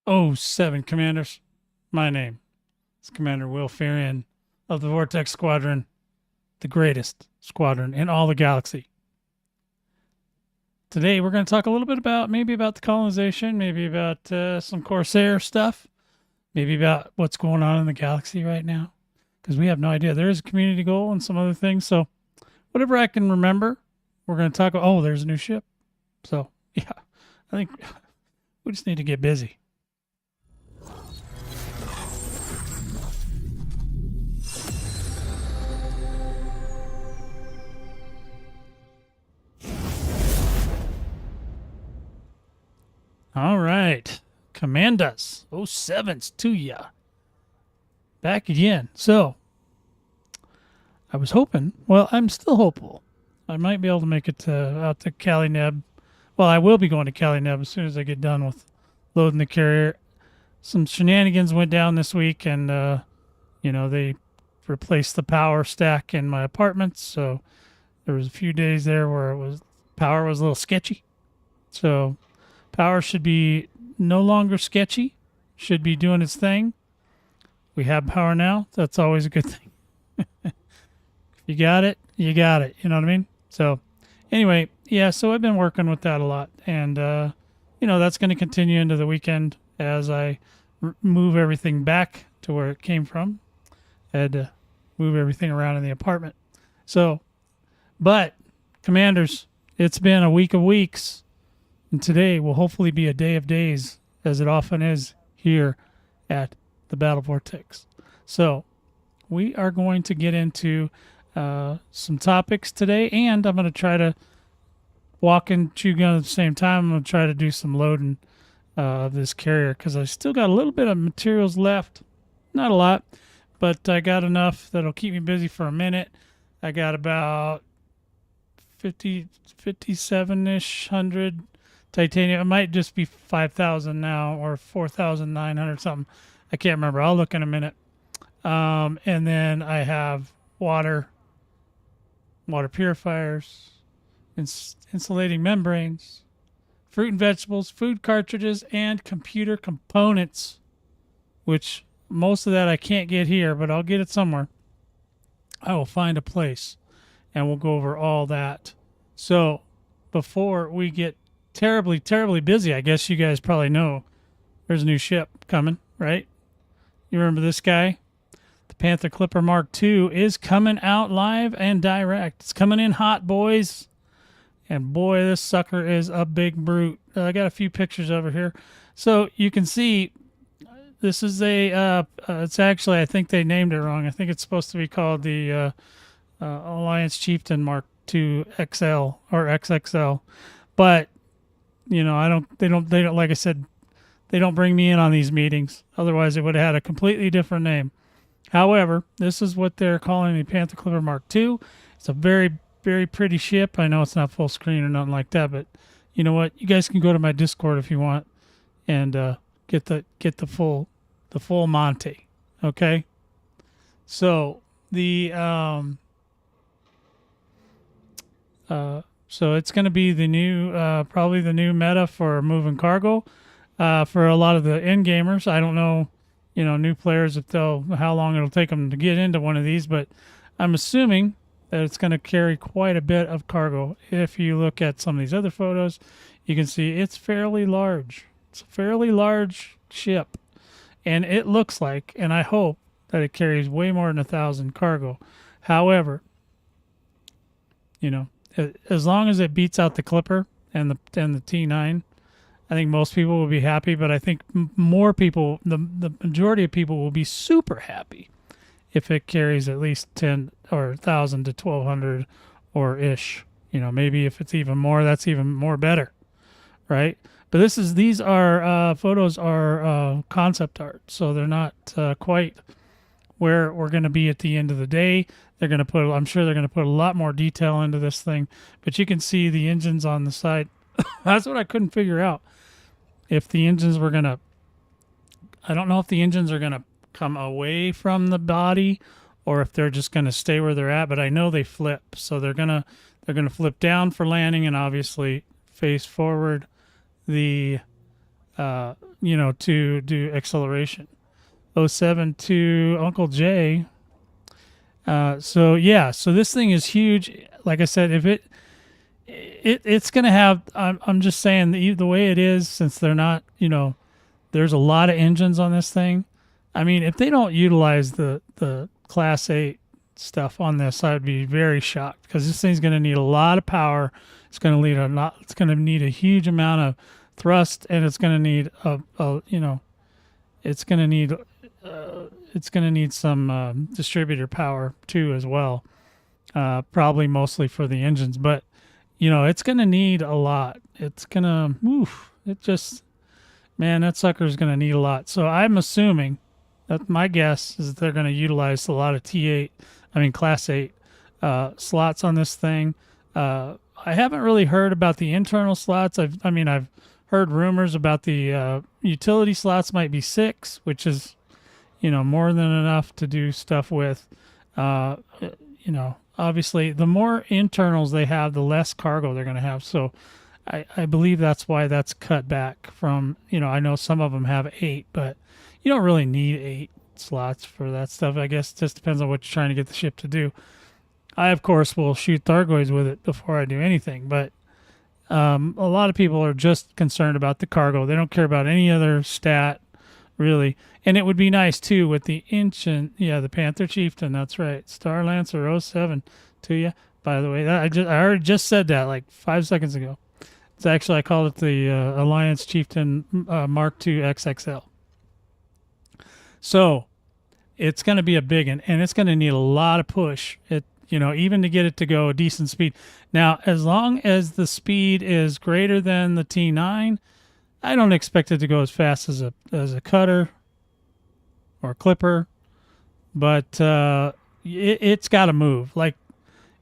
Oh, seven commanders. My name is Commander Will Fearion of the Vortex Squadron, the greatest squadron in all the galaxy. Today, we're going to talk a little bit about maybe about the colonization, maybe about some Corsair stuff, maybe about what's going on in the galaxy right now, because we have no idea. There is a community goal and some other things. So, whatever I can remember, we're going to talk. Oh, there's a new ship. So, yeah, I think we just need to get busy. All right. Command us. Oh, sevens to ya. Back again. So, I was hoping, well, I'm still hopeful. I might be able to make it out to Cali Neb. Well, I will be going to Cali Neb as soon as I get done with loading the carrier. Some shenanigans went down this week, and, they replaced the power stack in my apartment. So, there was a few days there where power was a little sketchy. So, power should be no longer sketchy, should be doing its thing. We have power now. That's always a good thing. You got it, you got it. You know what I mean? So, anyway, yeah, so I've been working with that a lot. And, that's going to continue into the weekend as I move everything back to where it came from. I had to move everything around in the apartment. So, but, commanders, it's been a week of weeks. And today will hopefully be a day of days, as it often is here at the Battle Vortex. So, we are going to get into some topics today, and I'm going to try to walk and chew gun at the same time. I'm going to try to do some loading of this carrier because I still got a little bit of materials left. Not a lot, but I got enough that'll keep me busy for a minute. I got about 57-ish hundred titanium. It might just be 5,000 now or 4,900 something. I can't remember. I'll look in a minute. And then I have water purifiers, insulating membranes, fruit and vegetables, food cartridges, and computer components, which most of that I can't get here, but I'll get it somewhere. I will find a place and we'll go over all that. So before we get terribly, terribly busy, I guess you guys probably know there's a new ship coming, right? You remember this guy? The Panther Clipper Mark II is coming out live and direct. It's coming in hot, boys. And boy, this sucker is a big brute. I got a few pictures over here. So you can see this is it's actually, I think they named it wrong. I think it's supposed to be called the Alliance Chieftain Mark II XL or XXL. But, they don't, like I said, they don't bring me in on these meetings. Otherwise, it would have had a completely different name. However, this is what they're calling the Panther Clipper Mark II. It's a very, very pretty ship. I know it's not full screen or nothing like that, but you know what? You guys can go to my Discord if you want and get the full Monty. Okay. So so it's going to be the new, probably the new meta for moving cargo for a lot of the end gamers. I don't know, new players how long it'll take them to get into one of these, but I'm assuming that it's going to carry quite a bit of cargo. If you look at some of these other photos, you can see it's fairly large. It's a fairly large ship, and it looks like, and I hope that it carries way more than 1,000 cargo. However, as long as it beats out the Clipper and the T9, I think most people will be happy. But I think more people, the majority of people, will be super happy if it carries at least 10 or 1,000 to 1,200 or ish. Maybe if it's even more, that's even more better, right? But these are photos are concept art, so they're not quite where we're going to be at the end of the day. I'm sure they're going to put a lot more detail into this thing, but you can see the engines on the side. That's what I couldn't figure out. If the engines were going to, I don't know if the engines are going to come away from the body or if they're just going to stay where they're at, but I know they flip. So they're going to flip down for landing and obviously face forward. The to do acceleration. Oh 07 to Uncle Jay. So yeah, so this thing is huge. Like I said, if it's gonna have. I'm just saying the way it is, since they're not, there's a lot of engines on this thing. I mean, if they don't utilize the Class 8 stuff on this, I'd be very shocked, because this thing's going to need a lot of power. It's going to need a lot. It's going to need a huge amount of thrust, and it's going to need it's going to need some distributor power too as well. Probably mostly for the engines, but it's going to need a lot. It's going to it just, man, that sucker's going to need a lot. So I'm assuming that my guess is that they're going to utilize a lot of Class 8 slots on this thing. I haven't really heard about the internal slots. I've heard rumors about the utility slots might be 6, which is, more than enough to do stuff with. Obviously, the more internals they have, the less cargo they're going to have. So I believe that's why that's cut back from, I know some of them have 8, but you don't really need 8 slots for that stuff. I guess it just depends on what you're trying to get the ship to do. I, of course, will shoot Thargoids with it before I do anything, but a lot of people are just concerned about the cargo. They don't care about any other stat, really. And it would be nice, too, with the ancient, the Panther Chieftain, that's right, Star Lancer 07 to you. By the way, I already just said that like 5 seconds ago. It's actually, I called it the Alliance Chieftain Mark II XXL. So it's going to be a big one, and it's going to need a lot of push. Even to get it to go a decent speed. Now, as long as the speed is greater than the T9, I don't expect it to go as fast as a cutter or a clipper, but it's got to move. Like,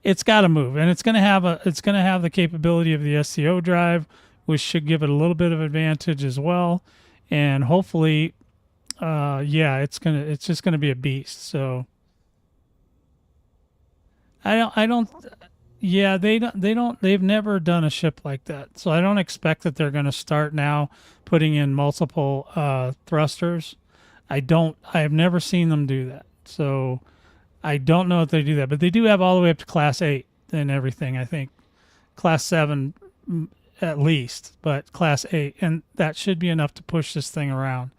it's got to move, and it's going to have the capability of the SCO drive, which should give it a little bit of advantage as well, and hopefully, it's just gonna be a beast. So they've never done a ship like that, so I don't expect that they're going to start now putting in multiple thrusters. I have never seen them do that, so I don't know if they do that, but they do have all the way up to Class 8 and everything. I think Class 7 at least, but Class 8, and that should be enough to push this thing around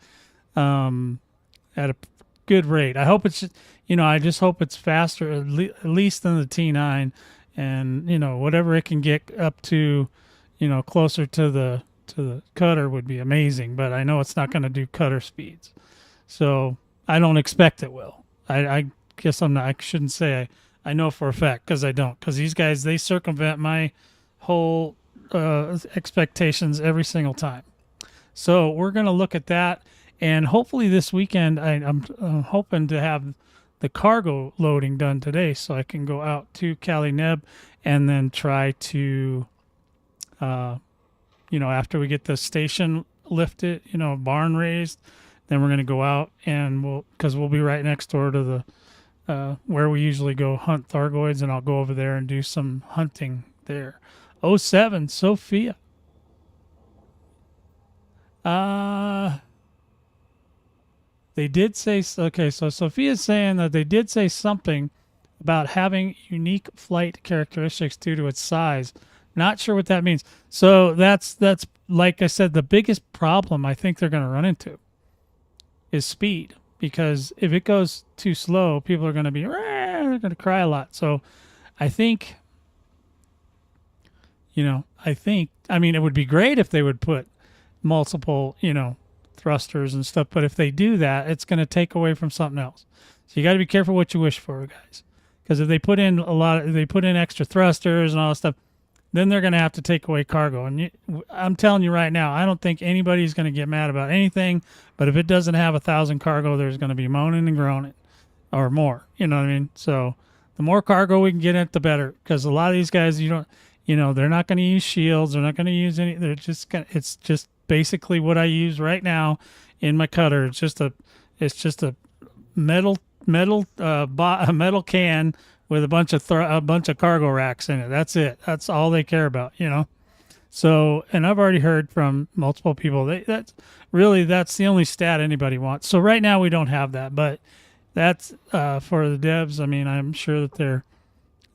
at a good rate. I hope it's, I just hope it's faster, at least than the T9, and whatever it can get up to, closer to the cutter would be amazing. But I know it's not going to do cutter speeds, so I don't expect it will. I guess I shouldn't say I know for a fact, because I don't, because these guys, they circumvent my whole expectations every single time. So we're going to look at that, and hopefully this weekend I'm hoping to have the cargo loading done today, so I can go out to Cali Neb and then try to, after we get the station lifted, barn raised, then we're going to go out, and because we'll be right next door to the where we usually go hunt Thargoids, and I'll go over there and do some hunting there. 07 Sophia. They did say, okay, so Sophia's saying that they did say something about having unique flight characteristics due to its size. Not sure what that means. So that's like I said, the biggest problem I think they're going to run into is speed, because if it goes too slow, people are going to they're going to cry a lot. So I think, it would be great if they would put multiple, thrusters and stuff, but if they do that, it's going to take away from something else. So you got to be careful what you wish for, guys, because if they put in extra thrusters and all that stuff, then they're going to have to take away cargo. And I'm telling you right now, I don't think anybody's going to get mad about anything, but if it doesn't have 1,000 cargo, there's going to be moaning and groaning, or more. You know what I mean? So the more cargo we can get it, the better, because a lot of these guys, they're not going to use shields. They're not going to use any. It's just basically what I use right now in my cutter. It's just a metal can with a bunch of cargo racks in it. That's it. That's all they care about, So, and I've already heard from multiple people that's the only stat anybody wants. So right now we don't have that, but that's for the devs. I mean, I'm sure that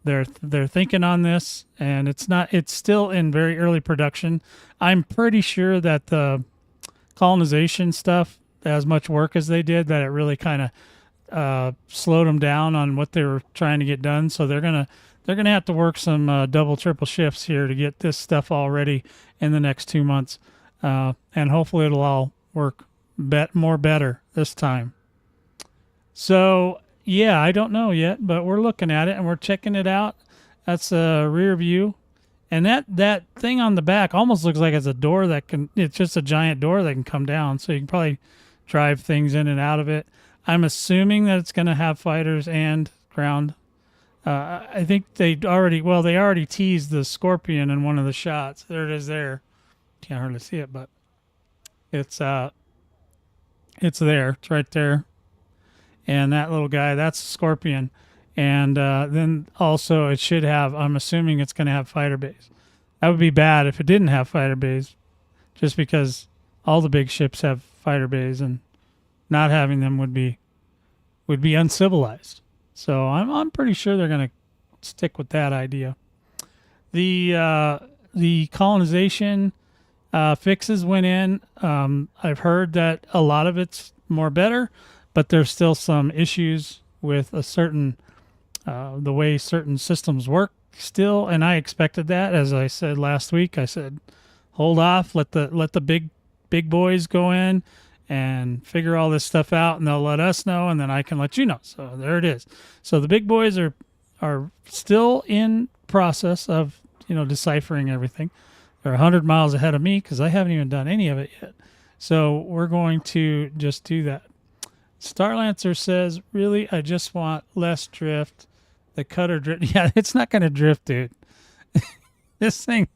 they're thinking on this, and it's still in very early production. I'm pretty sure that the colonization stuff, as much work as they did, that it really kind of slowed them down on what they were trying to get done. So they're gonna have to work some double triple shifts here to get this stuff all ready in the next 2 months, and hopefully it'll all work more better this time. So yeah, I don't know yet, but we're looking at it and we're checking it out. That's a rear view. And that thing on the back almost looks like it's a door it's just a giant door that can come down. So you can probably drive things in and out of it. I'm assuming that it's going to have fighters and ground. I think they already teased the Scorpion in one of the shots. There it is there. Can't hardly see it, but it's there. It's right there. And that little guy, that's Scorpion. And then also it should have, I'm assuming it's going to have fighter bays. That would be bad if it didn't have fighter bays, just because all the big ships have fighter bays, and not having them would be uncivilized. So I'm pretty sure they're going to stick with that idea. The colonization fixes went in. I've heard that a lot of it's more better, but there's still some issues with a certain the way certain systems work still, and I expected that. As I said last week, I said, hold off, let the big boys go in and figure all this stuff out, and they'll let us know, and then I can let you know. So there it is. So the big boys are still in process of deciphering everything. They're 100 miles ahead of me because I haven't even done any of it yet. So we're going to just do that. Starlancer says, really, I just want less drift. The cutter drift. Yeah, it's not going to drift, dude. This thing,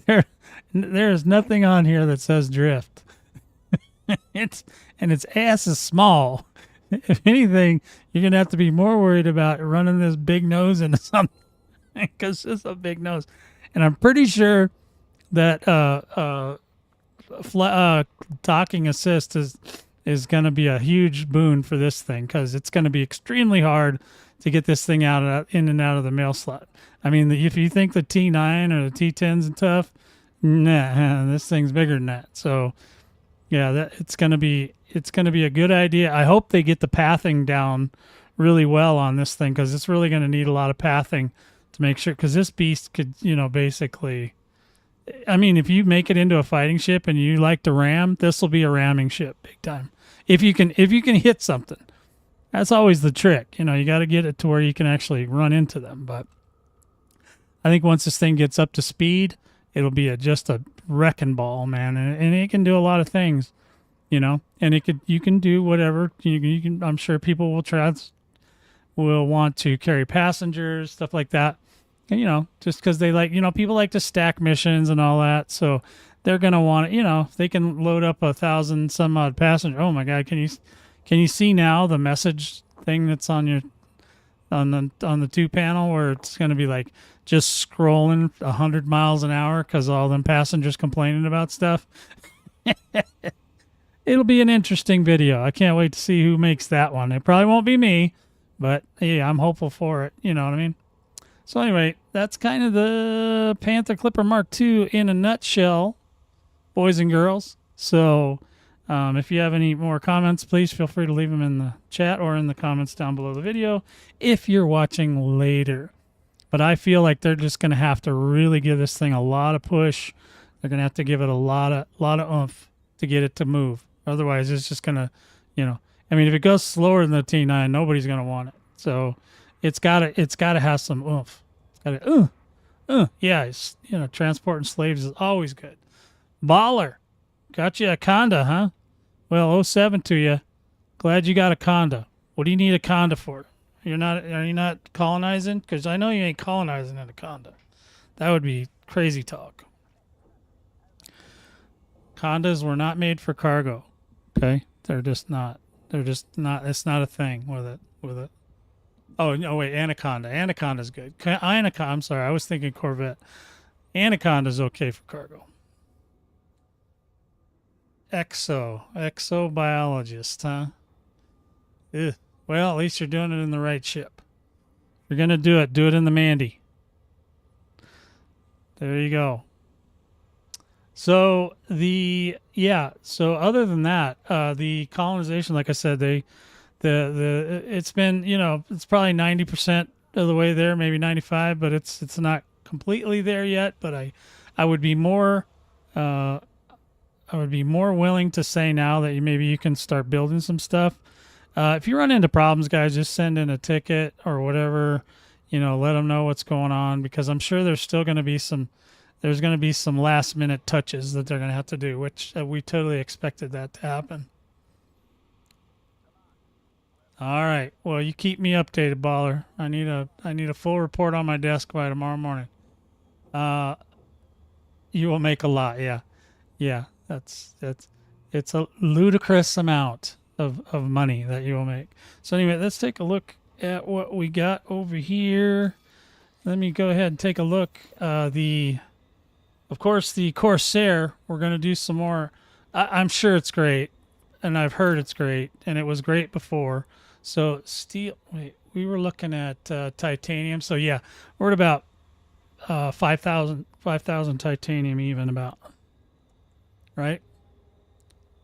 there is nothing on here that says drift. Its ass is small. If anything, you're going to have to be more worried about running this big nose into something, because it's a big nose. And I'm pretty sure that docking assist is going to be a huge boon for this thing, because it's going to be extremely hard to get this thing in and out of the mail slot. I mean, if you think the T9 or the T10's tough, nah, this thing's bigger than that. So yeah, it's going to be a good idea. I hope they get the pathing down really well on this thing, because it's really going to need a lot of pathing to make sure, because this beast could, basically, I mean, if you make it into a fighting ship and you like to ram, this will be a ramming ship big time. If you can hit something. That's always the trick. You got to get it to where you can actually run into them. But I think once this thing gets up to speed, it'll be just a wrecking ball, man. And it can do a lot of things, and you can do whatever you can. I'm sure people will want to carry passengers, stuff like that. And, just because they like, people like to stack missions and all that. So they're going to want it, if they can load up 1,000 some odd passengers. Oh my God. Can you see now the message thing that's on the 2 panel, where it's going to be like just scrolling 100 miles an hour because all them passengers complaining about stuff? It'll be an interesting video. I can't wait to see who makes that one. It probably won't be me, but yeah, I'm hopeful for it. You know what I mean? So anyway, that's kind of the Panther Clipper Mark II in a nutshell, boys and girls. So if you have any more comments, please feel free to leave them in the chat or in the comments down below the video if you're watching later. But I feel like they're just going to have to really give this thing a lot of push. They're going to have to give it a lot of oomph to get it to move. Otherwise, it's just going to, I mean, if it goes slower than the T9, nobody's going to want it. So it's got to have some oomph. It's got to, yeah, transporting slaves is always good. Baller, got you a Conda, huh? Well, 07 to you. Glad you got a Conda. What do you need a Conda for? Are you not colonizing? Because I know you ain't colonizing in a Conda. That would be crazy talk. Condas were not made for cargo. Okay, they're just not. It's not a thing with it. Oh no, wait, Anaconda. Anaconda's good. I'm sorry, I was thinking Corvette. Anaconda's okay for cargo. Exobiologist, huh? Ugh. Well, at least you're doing it in the right ship. If you're gonna do it in the Mandy. There you go. So so other than that, the colonization, like I said, it's been, it's probably 90% of the way there, maybe 95, but it's not completely there yet. But I would be more uh, I would be more willing to say now that maybe you can start building some stuff. If you run into problems, guys, just send in a ticket or whatever. Let them know what's going on, because I'm sure there's still going to be some last minute touches that they're going to have to do, which we totally expected that to happen. All right. Well, you keep me updated, baller. I need a full report on my desk by tomorrow morning. Uh, you will make a lot. Yeah. Yeah. That's it's a ludicrous amount of money that you will make. So anyway, let's take a look at what we got over here. Let me go ahead and take a look. Of course, the Corsair. We're going to do some more. I'm sure it's great, and I've heard it's great, and it was great before. So steel. Wait, we were looking at titanium. So yeah, we're at about 5,000 titanium even about, right?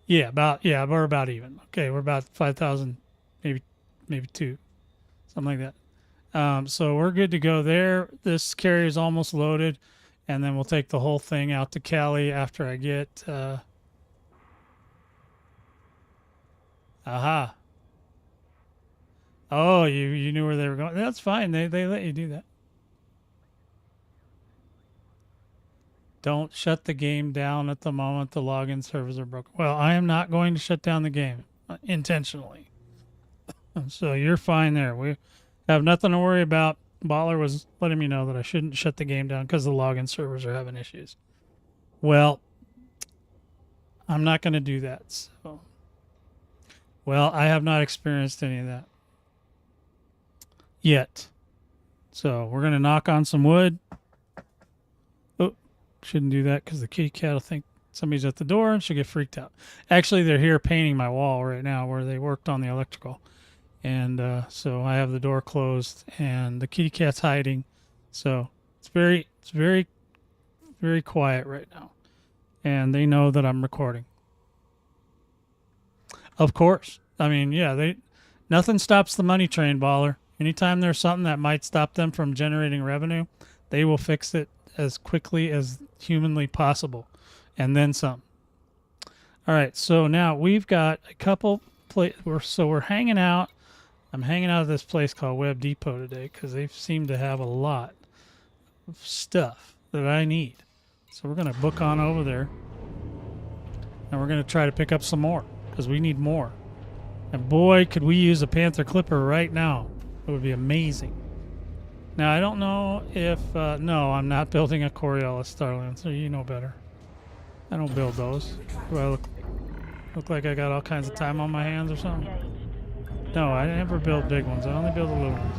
Yeah, we're about even. Okay, we're about 5,000, maybe two, something like that. So we're good to go there. This carrier is almost loaded, and then we'll take the whole thing out to Cali after I get. Aha. Oh, you knew where they were going. That's fine. They let you do that. Don't shut the game down at the moment the login servers are broken. Well, I am not going to shut down the game intentionally. So you're fine there. We have nothing to worry about. Baller was letting me know that I shouldn't shut the game down because the login servers are having issues. Well, I'm not going to do that. So, well, I have not experienced any of that yet. So we're going to knock on some wood. Oh, shouldn't do that because the kitty cat will think somebody's at the door and she'll get freaked out. Actually, they're here painting my wall right now where they worked on the electrical. And so I have the door closed and the kitty cat's hiding. So it's very, very quiet right now. And they know that I'm recording. Of course. I mean, yeah, nothing stops the money train, baller. Anytime there's something that might stop them from generating revenue, they will fix it as quickly as humanly possible. And then some. All right, so now we've got a couple we're hanging out. I'm hanging out at this place called Web Depot today because they seem to have a lot of stuff that I need. So we're going to book on over there. And we're going to try to pick up some more because we need more. And boy, could we use a Panther Clipper right now. It would be amazing. Now, I don't know if... no, I'm not building a Coriolis Starland, so you know better. I don't build those. Do I look like I got all kinds of time on my hands or something? No, I never build big ones. I only build the little ones.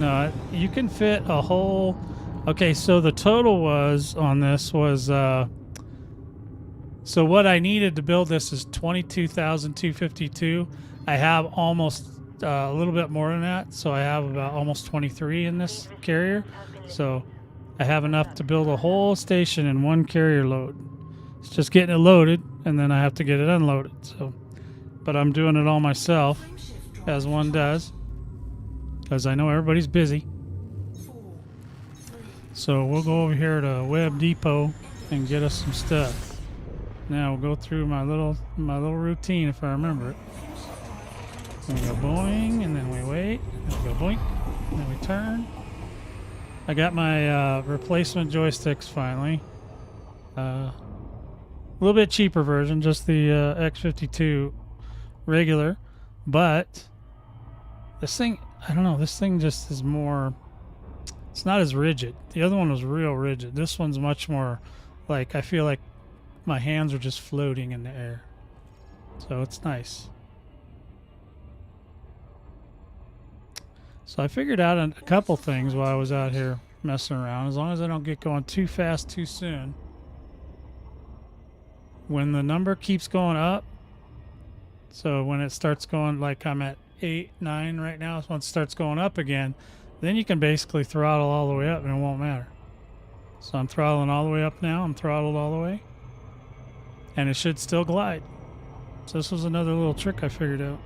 No, you can fit a whole... Okay, so the total on this was... so what I needed to build this is 22,252. I have almost a little bit more than that. So I have about almost 23 in this carrier. So I have enough to build a whole station in one carrier load. It's just getting it loaded, and then I have to get it unloaded. So, but I'm doing it all myself, as one does, because I know everybody's busy. So we'll go over here to Web Depot and get us some stuff. Now we'll go through my little routine if I remember it. We go boing, and then we wait, and we go boink, and then we turn. I got my replacement joysticks finally. A little bit cheaper version, just the X52 regular, but this thing, I don't know, this thing just is more, it's not as rigid. The other one was real rigid. This one's much more like, I feel like my hands are just floating in the air. So it's nice. So I figured out a couple things while I was out here messing around. As long as I don't get going too fast too soon. When the number keeps going up, so when it starts going, like I'm at 8, 9 right now, so once it starts going up again, then you can basically throttle all the way up and it won't matter. So I'm throttling all the way up now. I'm throttled all the way. And it should still glide. So this was another little trick I figured out.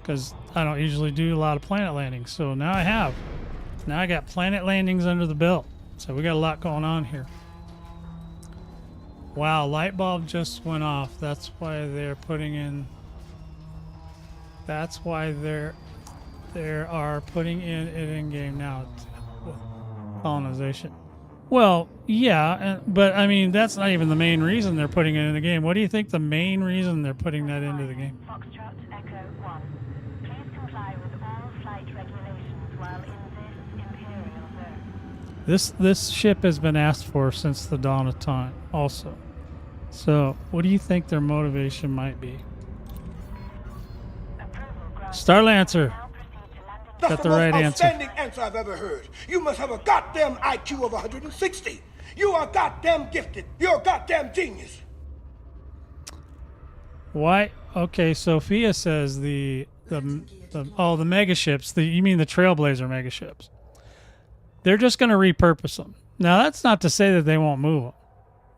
Because I don't usually do a lot of planet landings. So now I have. Now I got planet landings under the belt. So we got a lot going on here. Wow, light bulb just went off. That's why they're putting in... That's why they are putting in it in game now. Colonization. Well, yeah, but I mean, that's not even the main reason they're putting it in the game. What do you think the main reason they're putting that into the game? Foxtrot Echo 1. Please comply with all flight regulations while in this Imperial zone. This ship has been asked for since the dawn of time, also. So, what do you think their motivation might be? Starlancer. That's the most outstanding answer I've ever heard. You must have a goddamn IQ of 160. You are goddamn gifted. You're a goddamn genius. Why? Okay, Sophia says the megaships. You mean the Trailblazer megaships? They're just going to repurpose them. Now that's not to say that they won't move them.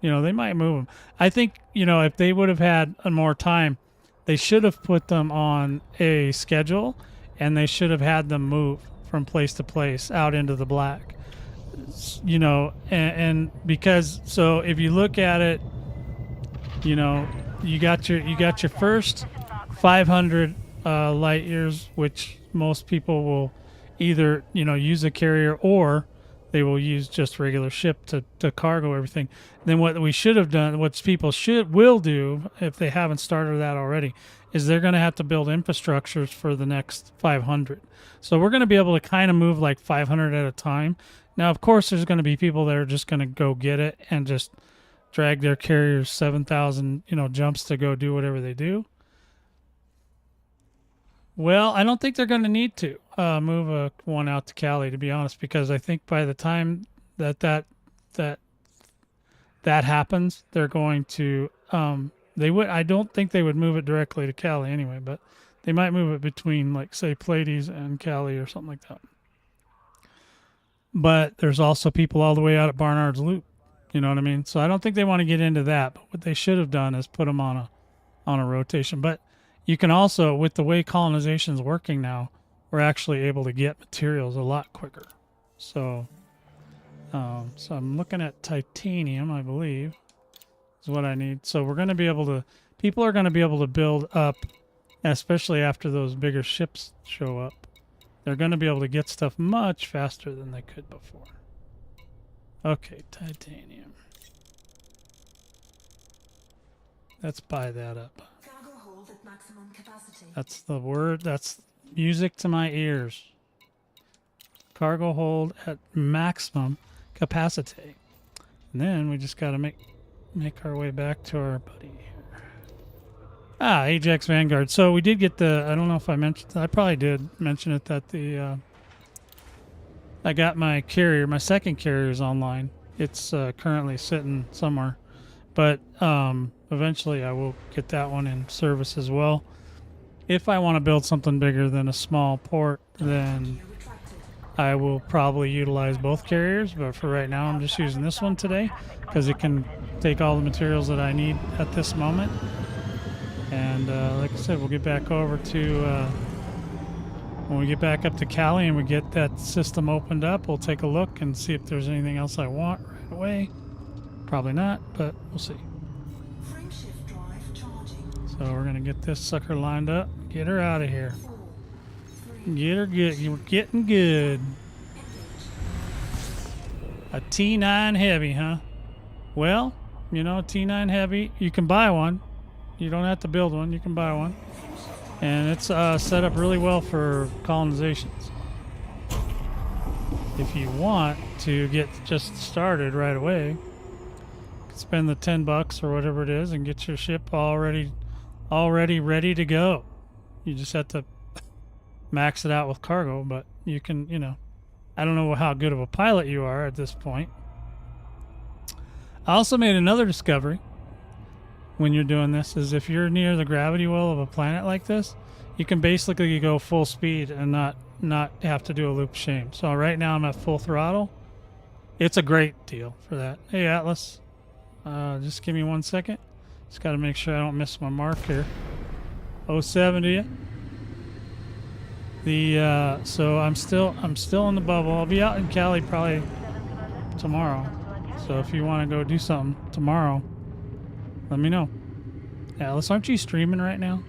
You know, they might move them. I think, you know, if they would have had more time, they should have put them on a schedule. And they should have had them move from place to place out into the black, you know, and because, so if you look at it, you know, you got your first 500 light years, which most people will either, you know, use a carrier or they will use just regular ship to cargo everything. Then what we should have done, what people will do if they haven't started that already, is they're going to have to build infrastructures for the next 500. So we're going to be able to kind of move like 500 at a time. Now, of course, there's going to be people that are just going to go get it and just drag their carriers 7,000, you know, jumps to go do whatever they do. Well, I don't think they're going to need to move one out to Cali, to be honest, because I think by the time that happens, they're going to I don't think they would move it directly to Cali anyway, but they might move it between, like, say, Pleiades and Cali or something like that. But there's also people all the way out at Barnard's Loop. You know what I mean? So I don't think they want to get into that. But what they should have done is put them on a rotation. But you can also, with the way colonization is working now, we're actually able to get materials a lot quicker. So, so I'm looking at titanium, I believe, is what I need. So we're going to be able to, people are going to be able to build up, especially after those bigger ships show up. They're going to be able to get stuff much faster than they could before. Okay, titanium. Let's buy that up. Cargo hold at maximum capacity. That's the word. That's music to my ears. Cargo hold at maximum capacity. And then we just got to make our way back to our buddy here. Ah, Ajax Vanguard. So we did get the, I don't know if I mentioned, I probably did mention it, that the, I got my carrier, my second carrier is online. It's currently sitting somewhere. But eventually I will get that one in service as well. If I want to build something bigger than a small port, then I will probably utilize both carriers. But for right now, I'm just using this one today because it can take all the materials that I need at this moment. And like I said, we'll get back over to, when we get back up to Cali and we get that system opened up, we'll take a look and see if there's anything else I want right away. Probably not, but we'll see. So we're going to get this sucker lined up. Get her out of here. Get her good. You're getting good. A T9 Heavy, huh? Well, you know, T9 Heavy, you can buy one. You don't have to build one. You can buy one. And it's set up really well for colonizations. If you want to get just started right away, spend the $10 or whatever it is and get your ship already ready to go. You just have to max it out with cargo, but you can, you know, I don't know how good of a pilot you are at this point. I also made another discovery when you're doing this, is if you're near the gravity well of a planet like this, you can basically go full speed and not have to do a loop shame. So right now I'm at full throttle. It's a great deal for that. Hey Atlas, just give me 1 second. Just got to make sure I don't miss my mark here. 07 to you. The so I'm still in the bubble. I'll be out in Cali probably tomorrow. So if you want to go do something tomorrow, let me know. Alice, aren't you streaming right now?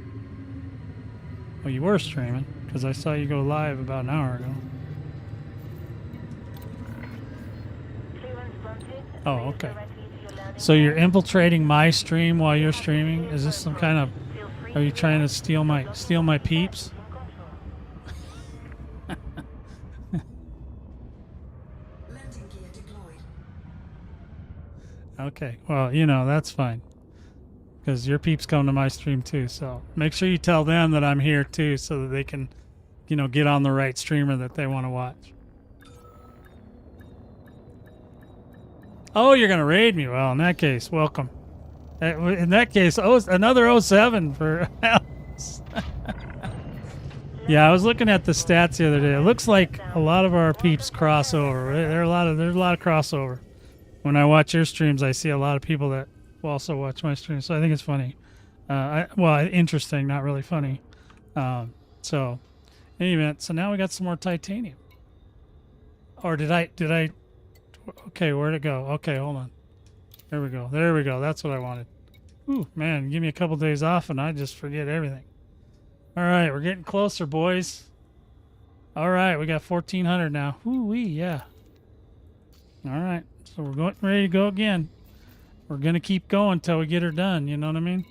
Well, you were streaming because I saw you go live about an hour ago. Oh, okay. So you're infiltrating my stream while you're streaming? Is this some kind of? Are you trying to steal my peeps? Okay, well, you know, that's fine. Because your peeps come to my stream too, so make sure you tell them that I'm here too so that they can, you know, get on the right streamer that they want to watch. Oh, you're going to raid me? Well, in that case, welcome. In that case, another 07 for Alex. Yeah, I was looking at the stats the other day. It looks like a lot of our peeps cross over. There's a lot of crossover. When I watch your streams, I see a lot of people that also watch my streams, so I think it's funny. Well, interesting, not really funny. So, in any event, so now we got some more titanium. Or did I? Okay, where'd it go? Okay, hold on. There we go. There we go. That's what I wanted. Ooh, man, give me a couple days off and I just forget everything. All right, we're getting closer, boys. All right, we got 1,400 now. Ooh-wee, yeah. All right. So we're ready to go again. We're going to keep going until we get her done. You know what I mean?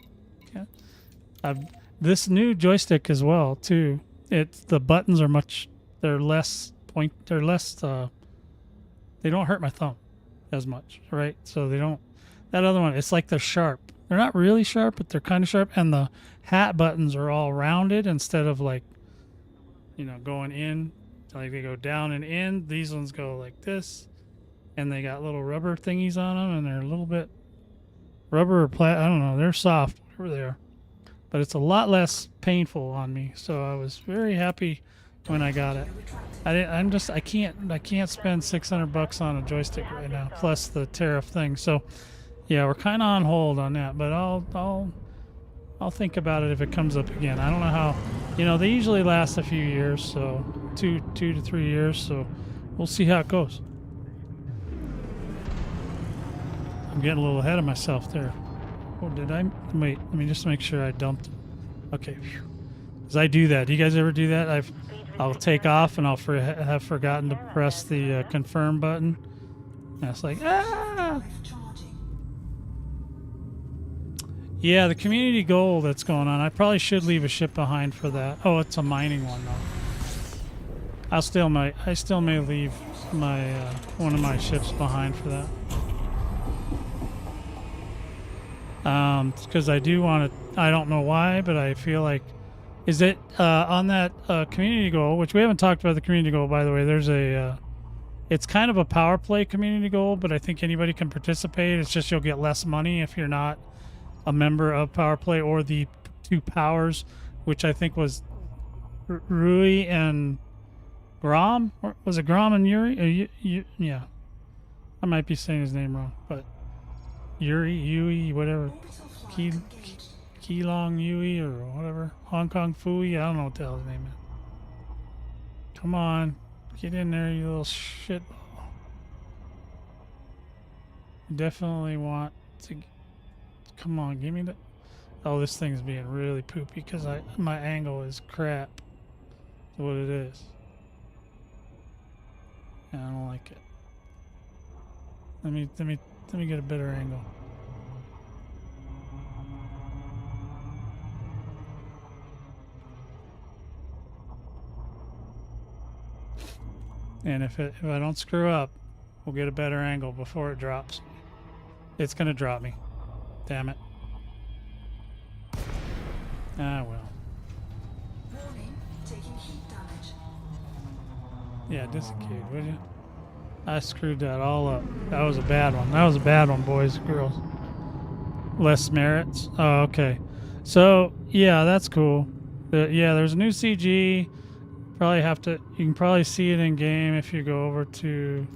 Okay. This new joystick as well, too. The buttons are they're less, they don't hurt my thumb as much, right? So they don't, that other one, it's like they're sharp. They're not really sharp, but they're kind of sharp. And the hat buttons are all rounded instead of like, you know, going in. Like they go down and in. These ones go like this. And they got little rubber thingies on them, and they're a little bit rubber or I don't know. They're soft, whatever they are. But it's a lot less painful on me, so I was very happy when I got it. I can't spend $600 on a joystick right now, plus the tariff thing. So, yeah, we're kind of on hold on that, but I'll think about it if it comes up again. I don't know how, you know, they usually last a few years, so two to 3 years. So we'll see how it goes. I'm getting a little ahead of myself there. Oh, did I? Wait, let me just make sure I dumped. Okay. Because I do that. Do you guys ever do that? I'll take off and I'll have forgotten to press the confirm button. And it's like, ah! Yeah, the community goal that's going on. I probably should leave a ship behind for that. Oh, it's a mining one, though. I still may leave my one of my ships behind for that. Because I do want to, I don't know why, but I feel like, is it on that community goal, which we haven't talked about the community goal, by the way, there's it's kind of a power play community goal, but I think anybody can participate. It's just you'll get less money if you're not a member of power play or the two powers, which I think was Rui and Grom. Or was it Grom and Yuri? Yeah. I might be saying his name wrong, but Yui, whatever, Keelong Yui or whatever, Hong Kong Fooey, I don't know what the hell his name is. Come on, get in there, you little shit. Definitely want to, come on, give me the, oh, this thing's being really poopy because my angle is crap. That's what it is. I don't like it. Let me get a better angle. And if I don't screw up, we'll get a better angle before it drops. It's gonna drop me. Damn it. Ah well. Warning, taking heat damage. Yeah, disengage, would you? I screwed that all up. That was a bad one. That was a bad one, boys and girls. Less merits. Oh, okay. So, yeah, that's cool. Yeah, there's a new CG. Probably have to... You can probably see it in game if you go over to...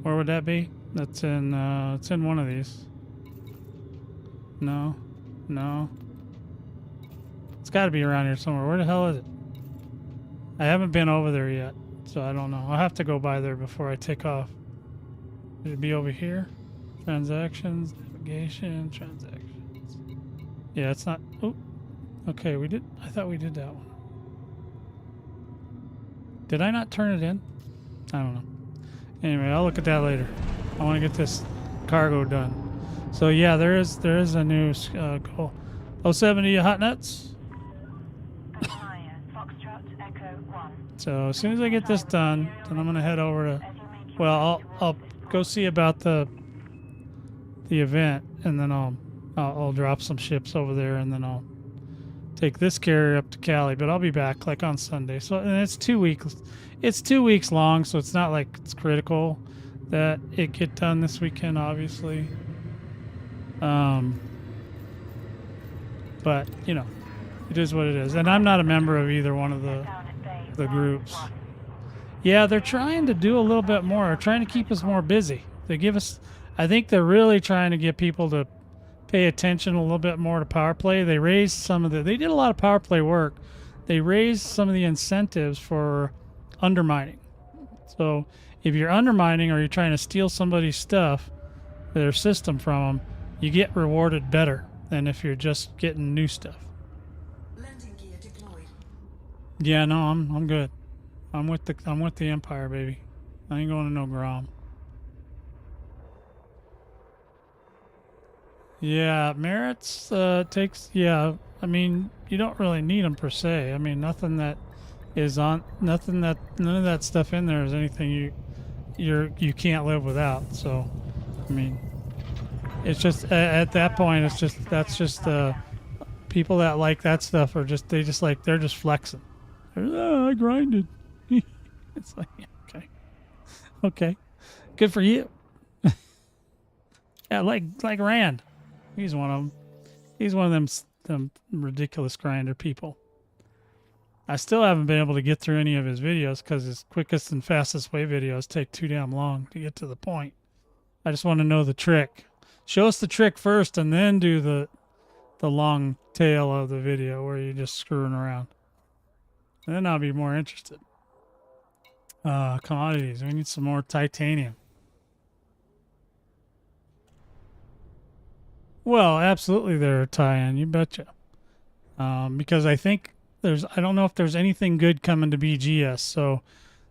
Where would that be? That's in... it's in one of these. No. No. It's got to be around here somewhere. Where the hell is it? I haven't been over there yet, so I don't know. I'll have to go by there before I take off. Should it be over here? Transactions, navigation, transactions. Yeah, it's not... Oh, okay, we did... I thought we did that one. Did I not turn it in? I don't know. Anyway, I'll look at that later. I want to get this cargo done. So yeah, there is a new goal. 070 hot nuts. So as soon as I get this done, then I'm gonna head over to. Well, I'll go see about the event, and then I'll drop some ships over there, and then I'll take this carrier up to Cali. But I'll be back like on Sunday. So and it's 2 weeks. It's 2 weeks long, so it's not like it's critical that it get done this weekend, obviously. But you know, it is what it is, and I'm not a member of either one of the groups. Yeah, they're trying to do a little bit more. They're trying to keep us more busy. They give us. I think they're really trying to get people to pay attention a little bit more to power play. They raised some of the. They did a lot of power play work. They raised some of the incentives for undermining. So if you're undermining or you're trying to steal somebody's stuff, their system from them, you get rewarded better than if you're just getting new stuff. Landing gear deployed. Yeah, no, I'm good. I'm with the Empire, baby. I ain't going to no Grom. Yeah, merits takes. Yeah, I mean you don't really need them per se. I mean none of that stuff in there is anything you can't live without. So, I mean, it's just at that point that's just people that like that stuff are they're just flexing. I grinded. It's like, yeah, okay, good for you. Yeah, like Rand. He's one of them. He's one of them ridiculous grinder people. I still haven't been able to get through any of his videos because his quickest and fastest way videos take too damn long to get to the point. I just want to know the trick. Show us the trick first and then do the long tail of the video where you're just screwing around. And then I'll be more interested. Commodities. We need some more titanium. Well, absolutely they're a tie-in. You betcha. Because I think I don't know if there's anything good coming to BGS, so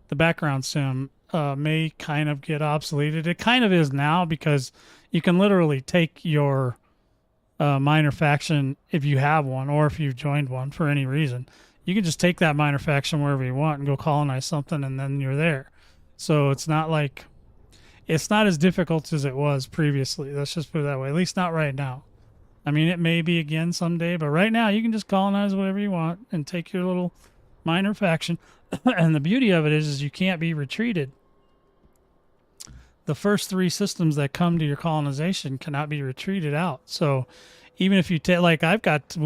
the background sim may kind of get obsoleted. It kind of is now because you can literally take your minor faction if you have one or if you've joined one for any reason. You can just take that minor faction wherever you want and go colonize something and then you're there. So it's not as difficult as it was previously. Let's just put it that way. At least not right now. I mean, it may be again someday, but right now you can just colonize whatever you want and take your little minor faction. And the beauty of it is you can't be retreated. The first 3 systems that come to your colonization cannot be retreated out. So even if you take, like I've got,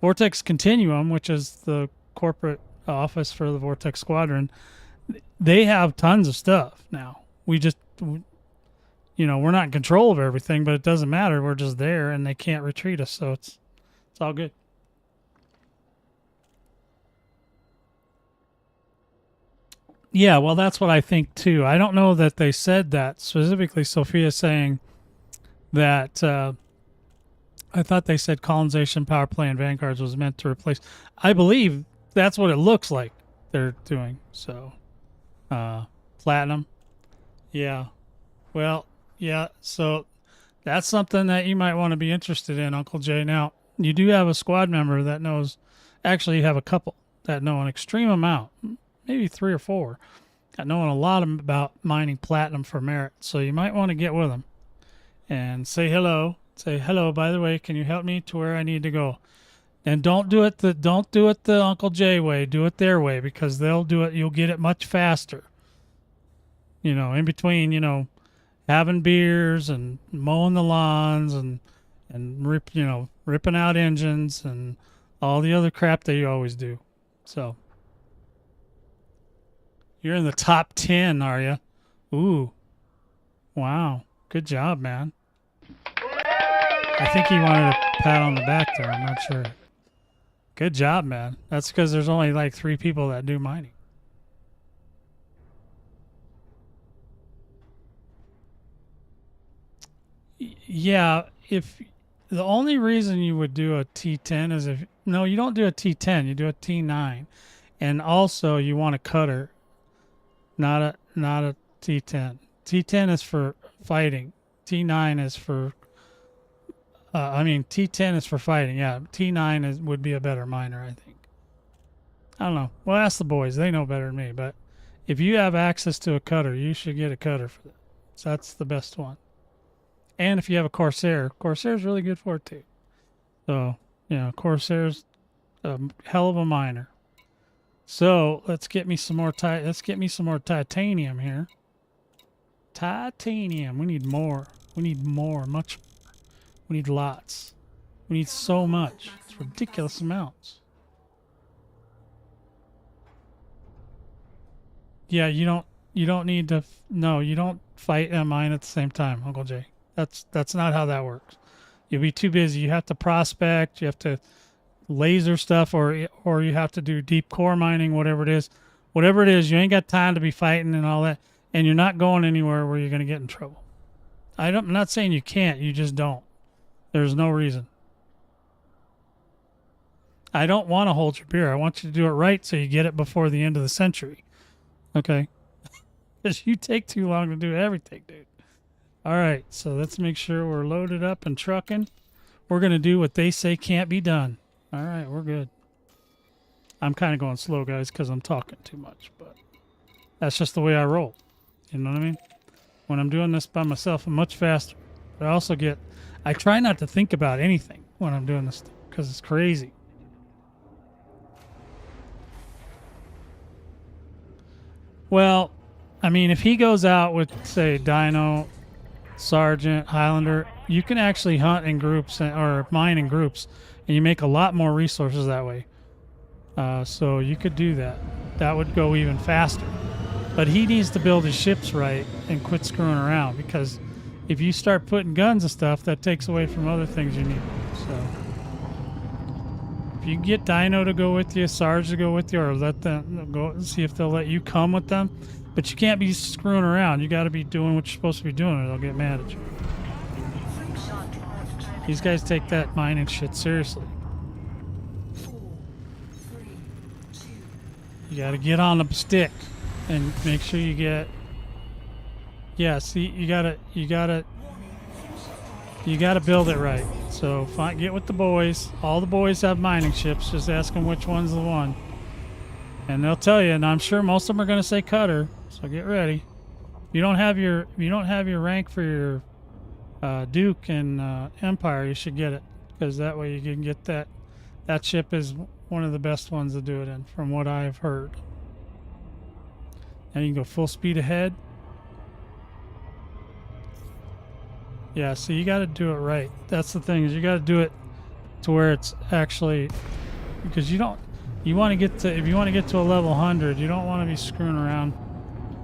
Vortex Continuum, which is the corporate office for the Vortex Squadron, they have tons of stuff now. We're not in control of everything, but it doesn't matter. We're just there, and they can't retreat us, so it's all good. Yeah, well, that's what I think, too. I don't know that they said that. Specifically, Sophia saying that I thought they said colonization, power play, and vanguards was meant to replace. I believe that's what it looks like they're doing. So, platinum. Yeah. Well, yeah. So that's something that you might want to be interested in, Uncle Jay. Now, you do have a squad member that knows. Actually, you have a couple that know an extreme amount, maybe 3 or 4, that know a lot about mining platinum for merit. So you might want to get with them and say hello. Say, hello, by the way, can you help me to where I need to go? And don't do it the Uncle Jay way. Do it their way, because they'll do it. You'll get it much faster. You know, in between, you know, having beers and mowing the lawns and ripping out engines and all the other crap that you always do. So you're in the top 10, are you? Ooh, wow, good job, man. I think he wanted a pat on the back there. I'm not sure. Good job, man. That's because there's only like 3 people that do mining. Yeah, if the only reason you would do a T10 is if no, you don't do a T10, you do a T9, and also you want a cutter, not a T10. T10 is for fighting. T9 is for T10 is for fighting. Yeah, T9 would be a better miner, I think. I don't know. Well, ask the boys. They know better than me. But if you have access to a cutter, you should get a cutter for that. So that's the best one. And if you have a Corsair, Corsair's really good for it too. So, Corsair's a hell of a miner. So let's get me some more titanium here. Titanium. We need more. We need more. Much. We need lots. We need so much. It's ridiculous amounts. Yeah, you don't need to. No, you don't fight and mine at the same time, Uncle Jay. That's not how that works. You'll be too busy. You have to prospect. You have to laser stuff, or you have to do deep core mining. Whatever it is, you ain't got time to be fighting and all that. And you're not going anywhere where you're going to get in trouble. I'm not saying you can't. You just don't. There's no reason. I don't want to hold your beer. I want you to do it right so you get it before the end of the century. Okay? Because you take too long to do everything, dude. All right, so let's make sure we're loaded up and trucking. We're going to do what they say can't be done. All right, we're good. I'm kind of going slow, guys, because I'm talking too much, but that's just the way I roll. You know what I mean? When I'm doing this by myself, I'm much faster. But I try not to think about anything when I'm doing this because it's crazy. Well, I mean, if he goes out with, say, Dino, Sergeant, Highlander, you can actually hunt in groups or mine in groups, and you make a lot more resources that way. So you could do that. That would go even faster. But he needs to build his ships right and quit screwing around, because if you start putting guns and stuff, that takes away from other things you need. So if you can get Dino to go with you, Sarge to go with you, or let them go and see if they'll let you come with them. But you can't be screwing around. You got to be doing what you're supposed to be doing, or they'll get mad at you. These guys take that mining shit seriously. You got to get on the stick and make sure you get. Yeah, see, you gotta build it right. So get with the boys. All the boys have mining ships. Just ask them which one's the one, and they'll tell you. And I'm sure most of them are going to say cutter. So get ready. You don't have your rank for your Duke and Empire. You should get it, because that way you can get that. That ship is one of the best ones to do it in, from what I've heard. And you can go full speed ahead. Yeah, so you got to do it right. That's the thing, is you got to do it to where it's actually, because you want to get to, if you want to get to a level 100, you don't want to be screwing around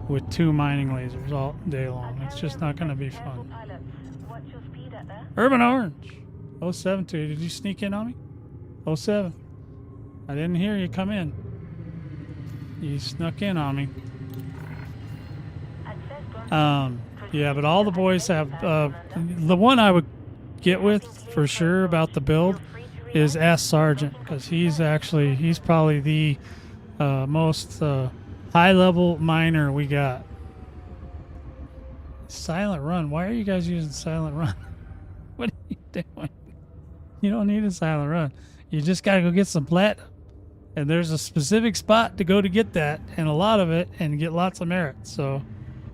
with 2 mining lasers all day long. It's just not going to be fun. What's your speed at there? Urban Orange 072. Did you sneak in on me? 07. I didn't hear you come in. You snuck in on me. Yeah, but all the boys have the one I would get with for sure about the build is Ask Sergeant, because he's probably the most high level miner we got. Silent Run. Why are you guys using Silent Run? What are you doing? You don't need a Silent Run. You just gotta go get some platinum, and there's a specific spot to go to get that, and a lot of it, and get lots of merit. So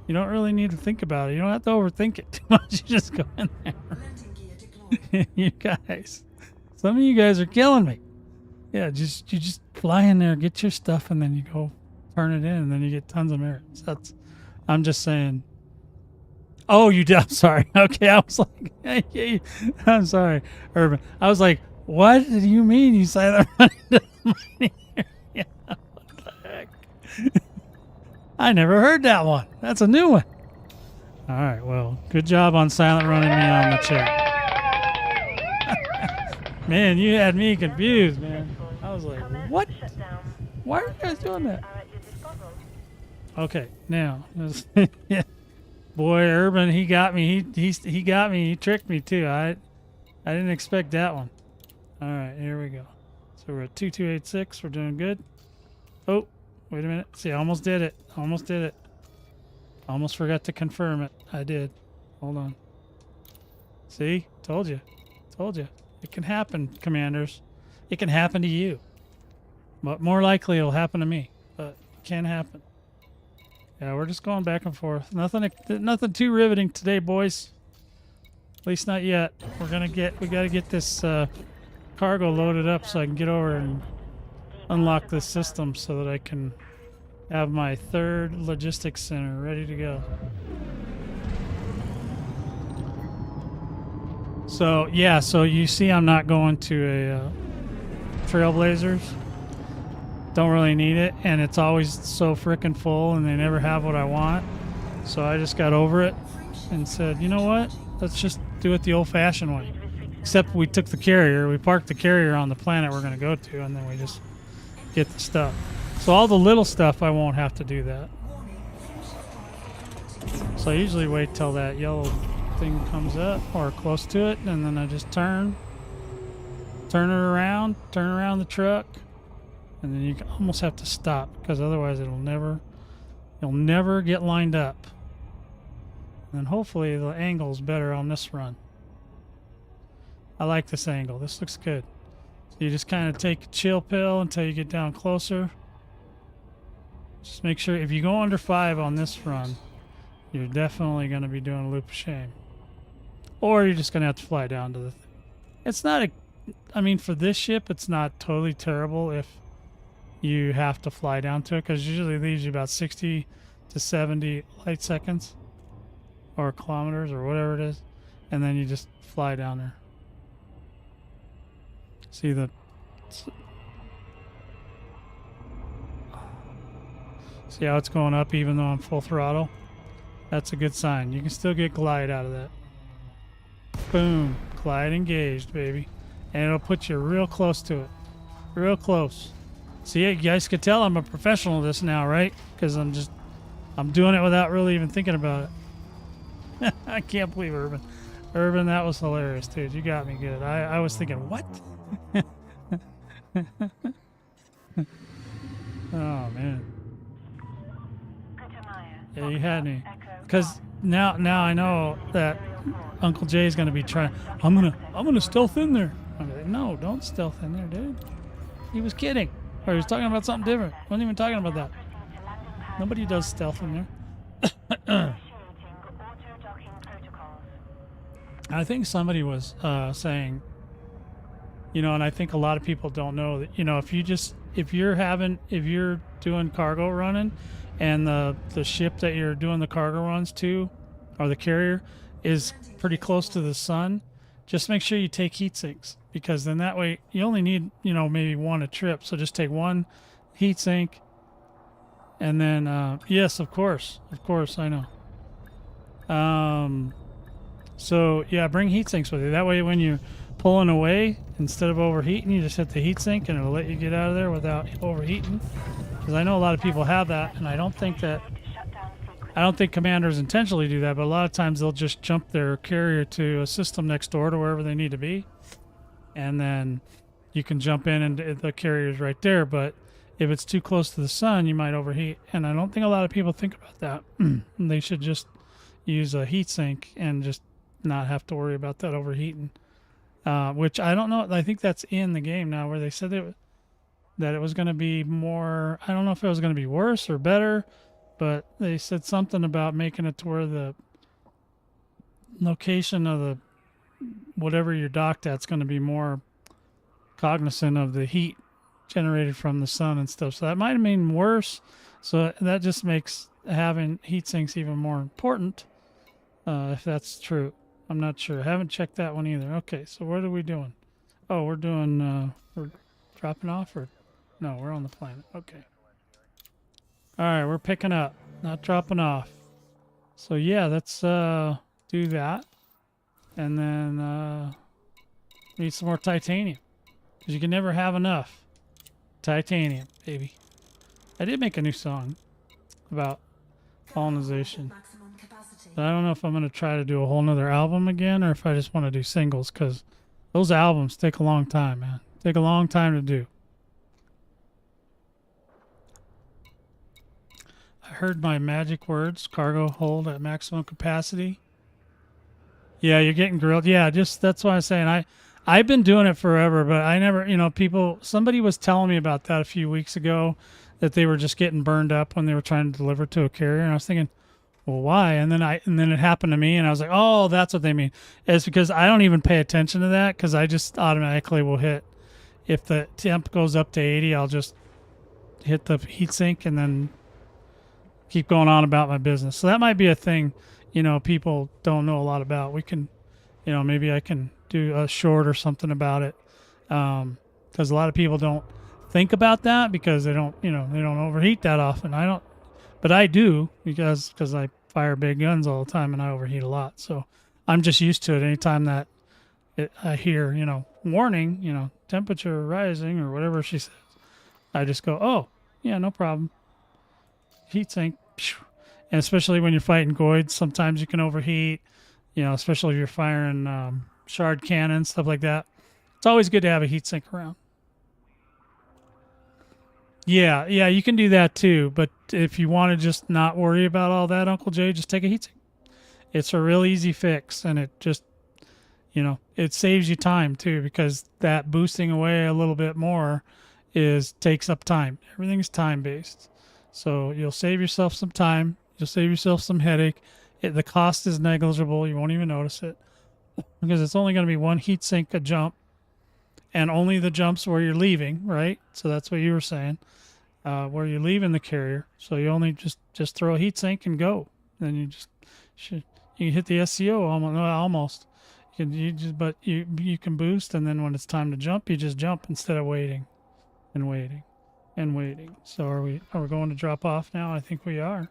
you don't really need to think about it. You don't have to overthink it too much. You just go in there. You guys, some of you guys are killing me. Yeah, you just fly in there, get your stuff, and then you go turn it in, and then you get tons of merits. That's. I'm just saying. Oh, you did. I'm sorry. Okay, I was like, I'm sorry, Urban. I was like, what do you mean you say that money doesn't money area? What the heck? I never heard that one. That's a new one. All right. Well, good job on silent running me on the chat. Man, you had me confused, man. I was like, what? Why are you guys doing that? Okay, now, yeah. Boy, Urban, he got me. He got me. He tricked me too. I didn't expect that one. All right, here we go. So we're at 2286. We're doing good. Oh, wait a minute. See, I almost did it. Almost did it. Almost forgot to confirm it. I did. Hold on. See, told you. Told you. It can happen, commanders. It can happen to you. But more likely it'll happen to me. But it can happen. Yeah, we're just going back and forth. Nothing too riveting today, boys. At least not yet. We got to get this cargo loaded up so I can get over and unlock this system so that I can have my third logistics center ready to go. So yeah, so you see, I'm not going to a Trailblazers. Don't really need it, and it's always so freaking full, and they never have what I want. So I just got over it and said, you know what? Let's just do it the old-fashioned way. Except we took the carrier, we parked the carrier on the planet we're going to go to, and then we just get the stuff. So all the little stuff, I won't have to do that. So I usually wait till that yellow thing comes up or close to it, and then I just turn it around, turn around the truck. And then you almost have to stop because otherwise you'll never get lined up. And hopefully the angle's better on this run. I like this angle. This looks good. So you just kind of take a chill pill until you get down closer. Just make sure if you go under 5 on this run, you're definitely going to be doing a loop of shame. Or you're just going to have to fly down to the thing. It's not I mean, for this ship, it's not totally terrible if you have to fly down to it, because usually it leaves you about 60 to 70 light seconds or kilometers or whatever it is, and then you just fly down there. See how it's going up even though I'm full throttle? That's a good sign. You can still get glide out of that. Boom. Glide engaged, baby. And it'll put you real close to it. Real close. See, you guys could tell I'm a professional at this now, right? Because I'm doing it without really even thinking about it. I can't believe Urban. Urban, that was hilarious, dude. You got me good. I was thinking, what? Oh, man. Yeah, you had me. Because now I know that Uncle Jay's going to be trying. I'm gonna stealth in there. I'm like, no, don't stealth in there, dude. He was kidding. Or he was talking about something different. Wasn't even talking about that. Nobody does stealth in there. I think somebody was saying, and I think a lot of people don't know that, if you're doing cargo running and the ship that you're doing the cargo runs to, or the carrier, is pretty close to the sun, just make sure you take heat sinks, because then that way you only need, maybe one a trip. So just take one heat sink, and then, yes, of course, I know. So yeah, bring heat sinks with you. That way when you're pulling away, instead of overheating, you just hit the heat sink and it'll let you get out of there without overheating. Because I know a lot of people have that, and I don't think commanders intentionally do that, but a lot of times they'll just jump their carrier to a system next door to wherever they need to be, and then you can jump in and the carrier's right there. But if it's too close to the sun, you might overheat, and I don't think a lot of people think about that. They should just use a heat sink and just not have to worry about that overheating. Which I don't know. I think that's in the game now, where they said that it was going to be more. I don't know if it was going to be worse or better, but they said something about making it to where the location of the whatever you're docked at's going to be more cognizant of the heat generated from the sun and stuff. So that might have been worse. So that just makes having heat sinks even more important, if that's true. I'm not sure. I haven't checked that one either. Okay, so what are we doing? Oh, we're doing, we're dropping off, or no, we're on the planet. Okay. All right, we're picking up, not dropping off. So yeah, let's do that. And then need some more titanium, because you can never have enough titanium, baby. I did make a new song about colonization. Maximum capacity. But I don't know if I'm going to try to do a whole nother album again, or if I just want to do singles, because those albums take a long time, man. Take a long time to do. I heard my magic words, cargo hold at maximum capacity. Yeah, you're getting grilled. Yeah, just that's why I'm saying I've been doing it forever, but I never, somebody was telling me about that a few weeks ago, that they were just getting burned up when they were trying to deliver to a carrier, and I was thinking, well, why? And then it happened to me, and I was like, oh, that's what they mean. It's because I don't even pay attention to that, because I just automatically will hit, if the temp goes up to 80, I'll just hit the heat sink and then keep going on about my business. So that might be a thing, people don't know a lot about. We can, maybe I can do a short or something about it, because a lot of people don't think about that, because they don't overheat that often. I don't, but I do, because I fire big guns all the time and I overheat a lot. So I'm just used to it. Anytime that I hear, warning, temperature rising or whatever she says, I just go, oh yeah, no problem. Heat sink. And especially when you're fighting goids, sometimes you can overheat, especially if you're firing shard cannons, stuff like that. It's always good to have a heat sink around. Yeah, you can do that too. But if you want to just not worry about all that, Uncle Jay, just take a heat sink. It's a real easy fix, and it just, it saves you time too, because that boosting away a little bit more takes up time. Everything's time based. So you'll save yourself some time. You'll save yourself some headache. The cost is negligible. You won't even notice it, because it's only going to be one heat sink a jump, and only the jumps where you're leaving, right? So that's what you were saying, where you're leaving the carrier. So you only just throw a heat sink and go. Then you you hit the SCO almost. But you can boost, and then when it's time to jump, you just jump instead of waiting and waiting and waiting. So are we going to drop off now? I think we are.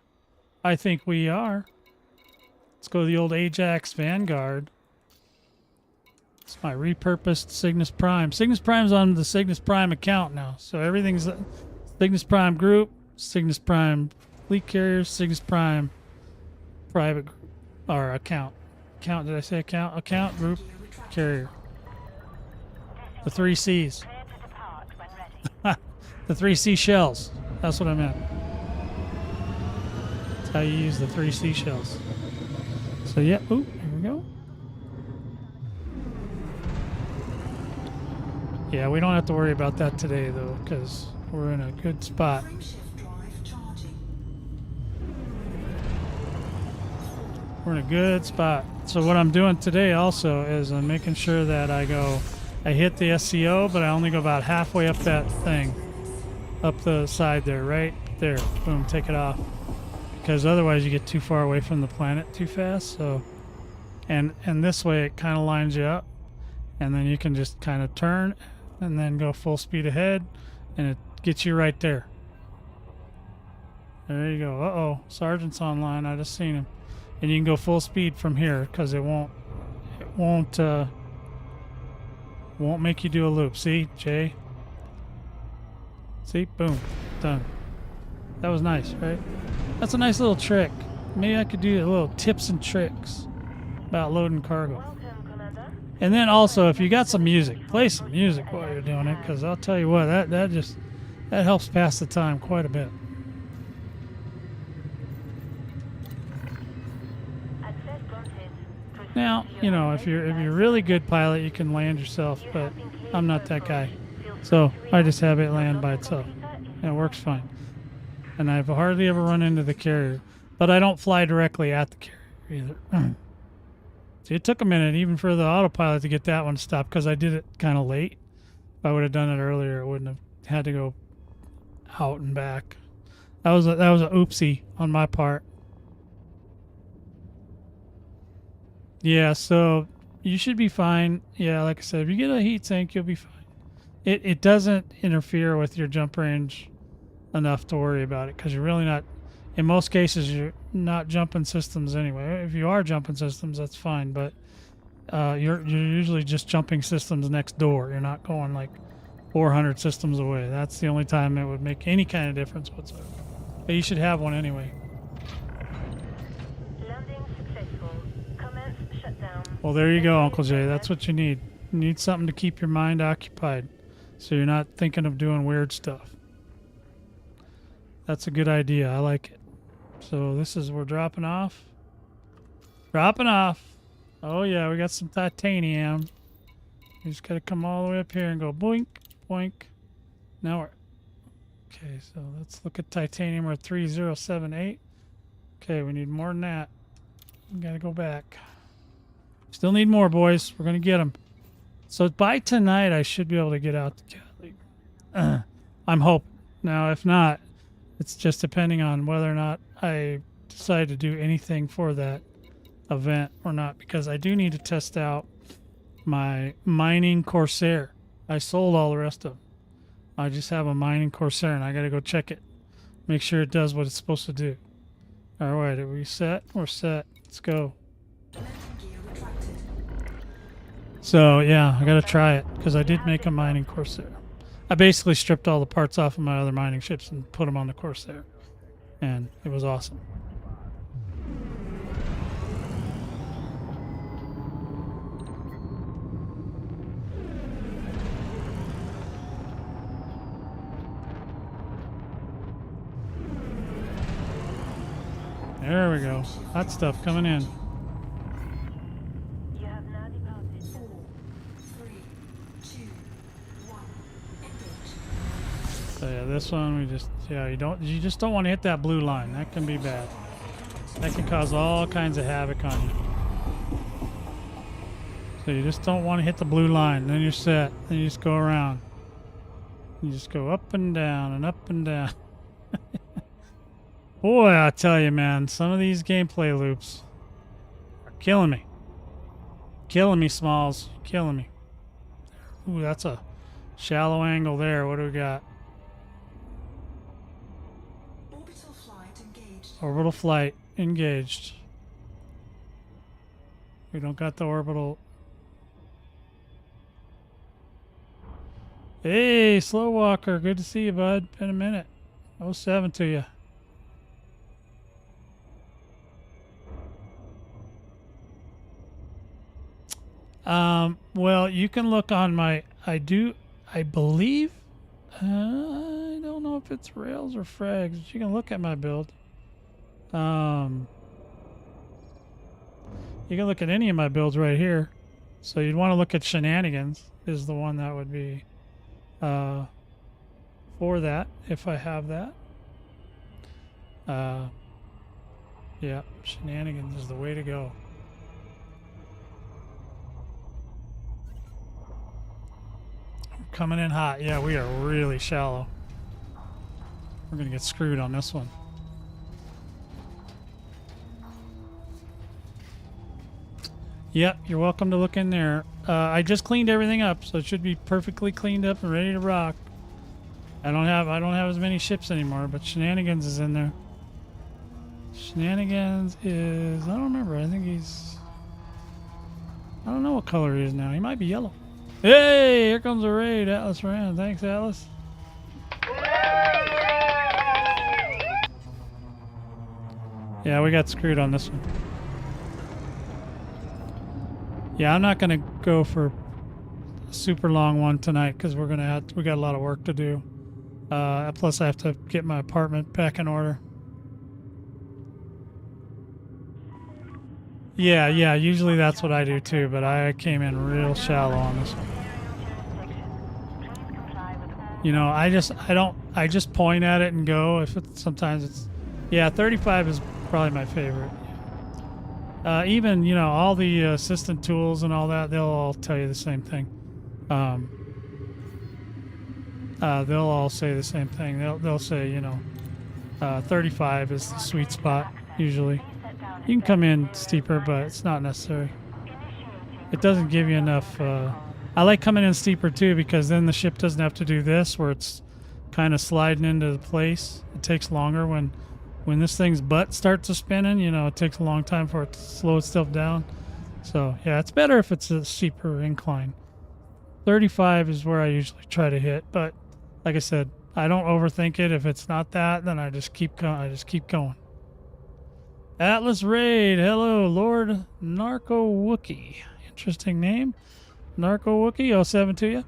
Let's go to the old Ajax Vanguard. It's my repurposed Cygnus Prime. Cygnus Prime's on the Cygnus Prime account now. So everything's Cygnus Prime group, Cygnus Prime fleet carriers, Cygnus Prime private group, or account. Account, did I say account? Account, group, carrier. The 3 C's. Clear to depart when ready. The 3 seashells. That's what I meant. That's how you use the 3 seashells. So yeah, here we go. Yeah, we don't have to worry about that today though, because we're in a good spot. Frameshift drive charging. We're in a good spot. So what I'm doing today also is I'm making sure that I hit the SCO, but I only go about halfway up that thing. Up the side there, right there. Boom, take it off. Because otherwise you get too far away from the planet too fast. So, and this way it kind of lines you up, and then you can just kind of turn and then go full speed ahead, and it gets you right there. There you go. Uh-oh, Sergeant's online. I just seen him. And you can go full speed from here, because it won't make you do a loop. See, Jay? See? Boom. Done. That was nice, right? That's a nice little trick. Maybe I could do a little tips and tricks about loading cargo. Welcome, Commander. And then also, if you got some music, play some music while you're doing it, because I'll tell you what, that helps pass the time quite a bit. Access granted. Proceed Now, to your if you're a really good pilot, you can land yourself, but I'm not that guy. So I just have it land by itself. And it works fine. And I've hardly ever run into the carrier. But I don't fly directly at the carrier either. See, it took a minute even for the autopilot to get that one to stop, because I did it kind of late. If I would have done it earlier, it wouldn't have had to go out and back. That was a oopsie on my part. Yeah, so you should be fine. Yeah, like I said, if you get a heat sink, you'll be fine. It doesn't interfere with your jump range enough to worry about it, because you're really not, in most cases, you're not jumping systems anyway. If you are jumping systems, that's fine, but you're usually just jumping systems next door. You're not going like 400 systems away. That's the only time it would make any kind of difference whatsoever. But you should have one anyway. Landing successful. Commence shutdown. Well, there you go, Uncle Jay. That's what you need. You need something to keep your mind occupied, so you're not thinking of doing weird stuff. That's a good idea. I like it. So this is, we're dropping off. Dropping off. Oh yeah, we got some titanium. We just gotta come all the way up here and go boink, boink. Now we're... Okay, so let's look at titanium. We're at 3078. Okay, we need more than that. We gotta go back. Still need more, boys. We're gonna get them. So by tonight, I should be able to get out to Cali. I'm hoping. Now, if not, it's just depending on whether or not I decide to do anything for that event or not, because I do need to test out my mining Corsair. I sold all the rest of them. I just have a mining Corsair, and I got to go check it. Make sure it does what it's supposed to do. All right, are we set? We're set. Let's go. Landing gear retracted. So, yeah, I got to try it, because I did make a mining Corsair. I basically stripped all the parts off of my other mining ships and put them on the Corsair. And it was awesome. There we go. Hot stuff coming in. You have now departed. 4, 3, 2, 1. Engage. So yeah, this one we just, yeah, you just don't want to hit that blue line. That can be bad. That can cause all kinds of havoc on you. So you just don't want to hit the blue line. Then you're set. Then you just go around. You just go up and down and up and down. Boy, I tell you, man, some of these gameplay loops are killing me. Killing me, Smalls. Killing me. Ooh, that's a shallow angle there. What do we got? Orbital flight engaged. Orbital flight engaged. We don't got the orbital. Hey, Slow Walker. Good to see you, bud. Been a minute. 07 to you. Well, you can look on my, I believe, I don't know if it's rails or frags, but you can look at my build. You can look at any of my builds right here. So you'd want to look at Shenanigans is the one that would be, for that, if I have that. Yeah, Shenanigans is the way to go. Coming in hot. Yeah, we are really shallow. We're going to get screwed on this one. Yep, you're welcome to look in there. I just cleaned everything up, so it should be perfectly cleaned up and ready to rock. I don't have as many ships anymore, but Shenanigans is in there. Shenanigans is, I don't remember. I think he's, I don't know what color he is now. He might be yellow. Hey, here comes a raid. Atlas ran. Thanks, Atlas. Yeah, we got screwed on this one. Yeah, I'm not gonna go for a super long one tonight because we got a lot of work to do. Plus I have to get my apartment back in order. Yeah, usually that's what I do too, but I came in real shallow on this one. You know, I just point at it and go. Sometimes it's, yeah, 35 is probably my favorite. Even, you know, all the assistant tools and all that, they'll all tell you the same thing. they'll all say the same thing. They'll say, 35 is the sweet spot usually. You can come in steeper, but it's not necessary. It doesn't give you enough. I like coming in steeper too because then the ship doesn't have to do this where it's kind of sliding into the place. It takes longer when this thing's butt starts to spinning. It takes a long time for it to slow itself down. So yeah, it's better if it's a steeper incline. 35 is where I usually try to hit, but like I said, I don't overthink it. If it's not that, then I just keep going. Atlas Raid, hello, Lord Narco Wookie. Interesting name. Narco Wookie, 07 to you.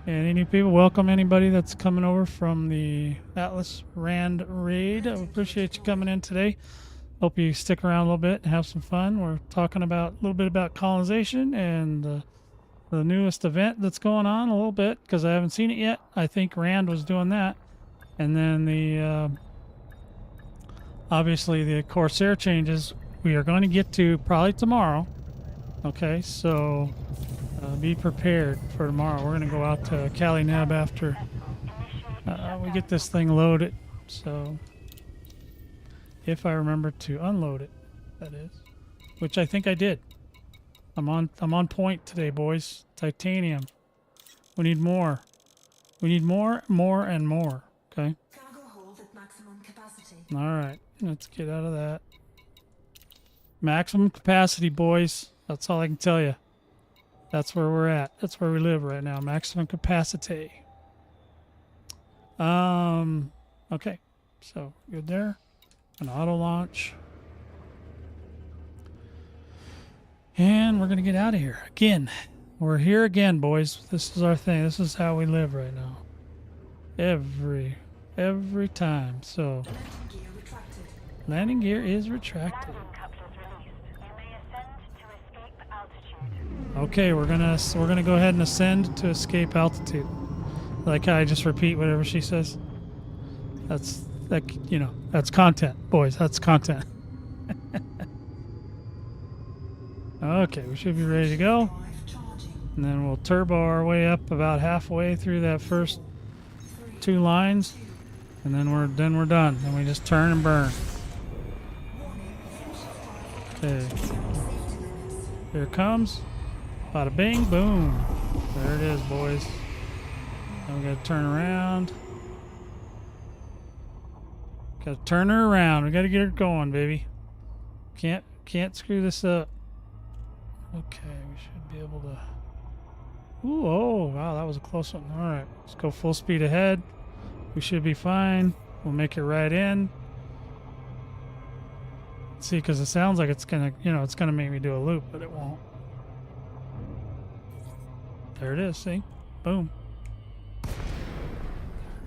And any people, welcome anybody that's coming over from the Atlas Rand Raid. I appreciate you coming in today. Hope you stick around a little bit and have some fun. We're talking about a little bit about colonization and the newest event that's going on a little bit because I haven't seen it yet. I think Rand was doing that. And then the obviously the Corsair changes we are going to get to probably tomorrow. Okay, so be prepared for tomorrow. We're going to go out to Cali Neb after we get this thing loaded. So if I remember to unload it, that is, which I think I did. I'm on point today, boys. Titanium. We need more. We need more, and more. Okay. Cargo hold at maximum capacity. All right. Let's get out of that. Maximum capacity, boys. That's all I can tell you. That's where we're at. That's where we live right now. Maximum capacity. Okay. So good there. An auto launch. And we're gonna get out of here again. We're here again, boys. This is our thing. This is how we live right now. Every time. So Landing gear retracted. landing gear is retracted. Landing couplers released. You may ascend to escape altitude. Okay, we're gonna go ahead and ascend to escape altitude. Like how I just repeat whatever she says. That's that's content, boys. That's content. Okay, we should be ready to go. Drive charging. And then we'll turbo our way up about halfway through that first 2 lines. And then we're done. Then we just turn and burn. Okay. Here it comes. Bada bing, boom. There it is, boys. Now we gotta turn around. Gotta turn her around. We gotta get her going, baby. Can't screw this up. Okay, we should be able to. Ooh, oh, wow, that was a close one. All right, let's go full speed ahead. We should be fine. We'll make it right in. See, because it sounds like it's gonna, it's gonna make me do a loop, but it won't. There it is. See, boom.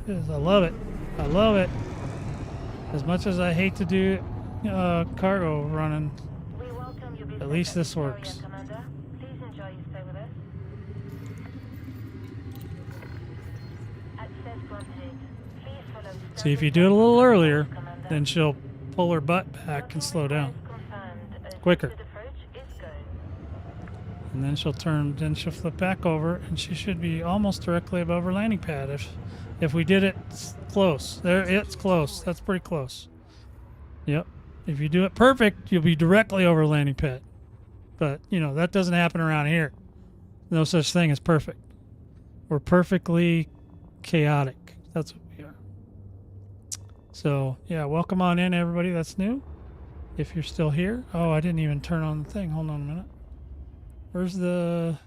There it is. I love it. I love it. As much as I hate to do cargo running, We welcome your at least this Fearion, works. Commander. Please enjoy your stay with us. Access granted. Please follow See, if you do it a little earlier, Commander. then she'll pull her butt back and slow down. Confirmed. Quicker. Assisted approach is go. And then she'll flip back over, and she should be almost directly above her landing pad. If we did it close, there it's close. That's pretty close. Yep. If you do it perfect, you'll be directly over landing pad. But that doesn't happen around here. No such thing as perfect. We're perfectly chaotic. That's what we are. So yeah, welcome on in, everybody that's new. If you're still here. Oh, I didn't even turn on the thing. Hold on a minute. Where's the...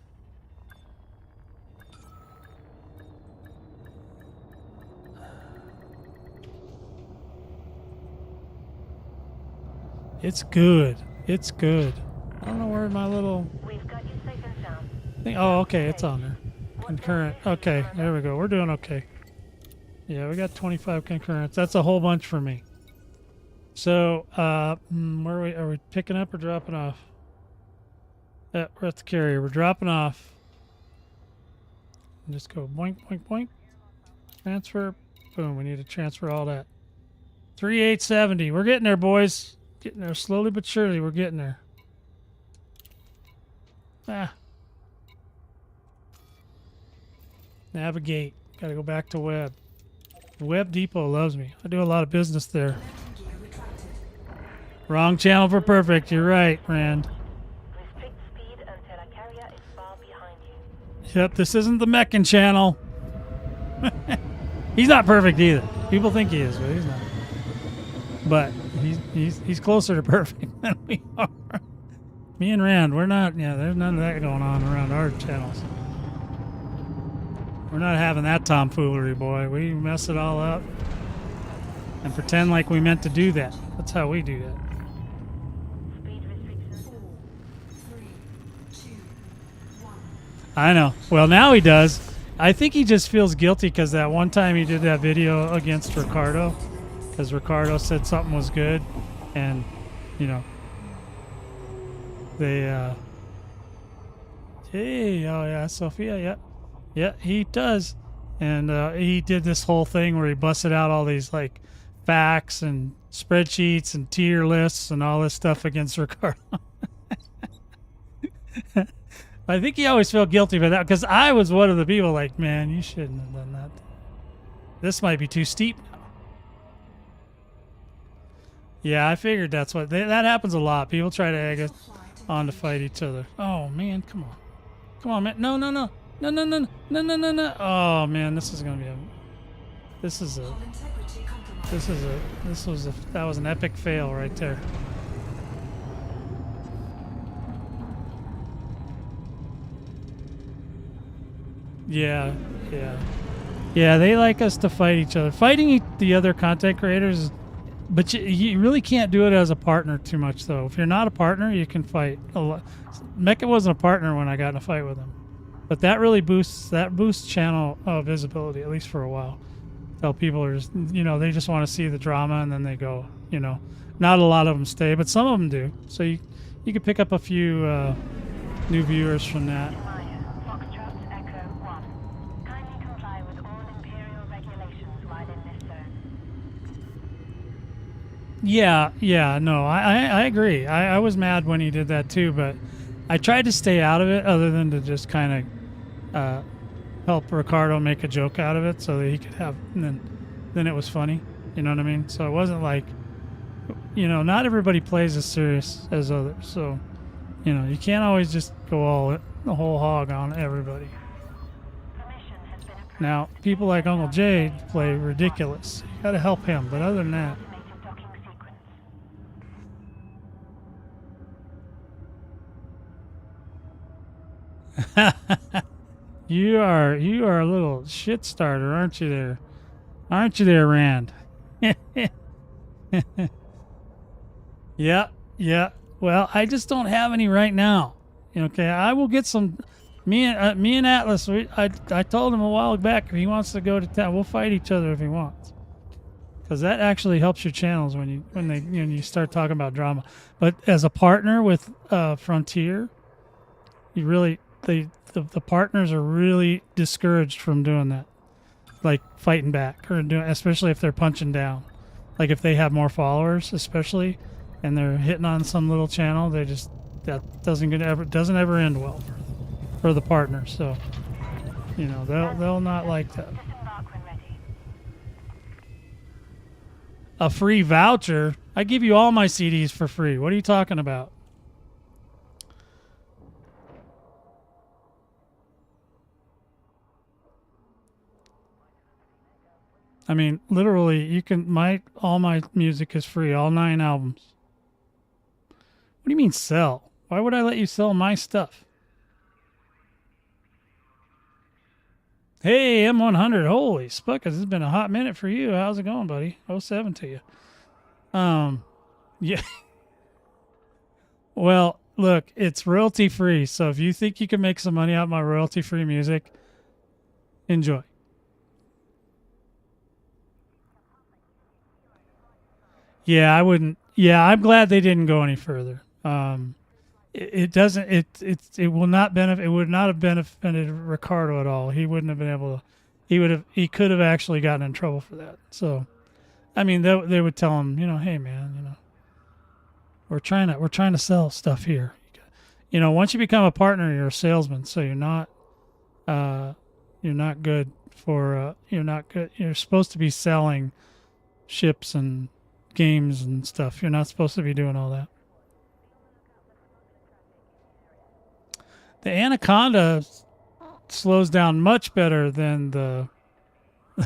It's good. It's good. I don't know where my little We've got you safe and sound. thing... Oh, okay, it's on there. Concurrent. Okay, there we go. We're doing okay. Yeah, we got 25 concurrents. That's a whole bunch for me. So, where are we picking up or dropping off? Yeah, we're at the carrier. We're dropping off. And just go boink, boink, boink. Transfer. Boom. We need to transfer all that. 3870. We're getting there, boys. Getting there slowly but surely. We're getting there. Ah. Navigate. Gotta go back to web. Web Depot loves me. I do a lot of business there. Landing gear retracted. Wrong channel for perfect. You're right, Rand. Restrict speed until a carrier is far behind you. Yep, this isn't the Meccan channel. He's not perfect either. People think he is, but he's not. But he's closer to perfect than we are. Me and Rand, we're not. Yeah, there's none of that going on around our channels. We're not having that tomfoolery, boy. We mess it all up and pretend like we meant to do that. That's how we do that. Speed restrictions. 4, 3, 2, 1. I know. Well, now he does. I think he just feels guilty because that one time he did that video against Ricardo, because Ricardo said something was good, and you know they. Hey, oh yeah, Sophia, yeah, yeah, he does, and he did this whole thing where he busted out all these like facts and spreadsheets and tier lists and all this stuff against Ricardo. I think he always felt guilty about that because I was one of the people like, man, you shouldn't have done that. This might be too steep now. Yeah, I figured that's what that happens a lot. People try to egg us on to fight each other. Oh man, come on, come on, man! No, no, no, no, no, no, no, no, no, no! Oh man, this is gonna be a. This is a. Hull integrity compromised. This is a. This was a. That was an epic fail right there. Yeah, yeah. Yeah, they like us to fight each other. Fighting the other content creators, but you really can't do it as a partner too much, though. If you're not a partner, you can fight a lot. Mecha wasn't a partner when I got in a fight with him, but that really boosts channel visibility, at least for a while. Tell people are just, they just want to see the drama and then they go. Not a lot of them stay, but some of them do. So you could pick up a few new viewers from that. Foxtrot Echo 1. Kindly comply with all Imperial regulations while in this zone. Yeah, no, I agree. I was mad when he did that too, but I tried to stay out of it other than to just kind of help Ricardo make a joke out of it so that he could have, and then it was funny. You know what I mean? So it wasn't like, not everybody plays as serious as others. So, you can't always just go the whole hog on everybody. Permission has been approved. Now, people like Uncle Jay play ridiculous. You gotta help him, but other than that, Automated docking sequence. you are a little shit starter, aren't you there? Aren't you there, Rand? Yeah. Well, I just don't have any right now. Okay, I will get some. Me and Atlas. I told him a while back if he wants to go to town, we'll fight each other if he wants. Because that actually helps your channels when you start talking about drama. But as a partner with Frontier, you really the partners are really discouraged from doing that, like fighting back or doing, especially if they're punching down. Like if they have more followers, especially, and they're hitting on some little channel, that doesn't ever end well for the partner. So, they'll not like that. Disembark when ready. A free voucher? I give you all my CDs for free. What are you talking about? I mean, literally, you can. All my music is free. All 9 albums. What do you mean sell? Why would I let you sell my stuff? Hey, M100. Holy spuckers, this has been a hot minute for you. How's it going, buddy? 07 to you. Yeah. Well, look, it's royalty free. So if you think you can make some money out of my royalty free music, enjoy. Yeah, I wouldn't. Yeah, I'm glad they didn't go any further. It doesn't. It will not benefit. It would not have benefited Ricardo at all. He wouldn't have been able to. He could have actually gotten in trouble for that. So, I mean, they would tell him, hey man, we're trying to sell stuff here. Once you become a partner, you're a salesman. So you're not. You're not good for. You're not good. You're supposed to be selling ships and games and stuff. You're not supposed to be doing all that. The Anaconda slows down much better than the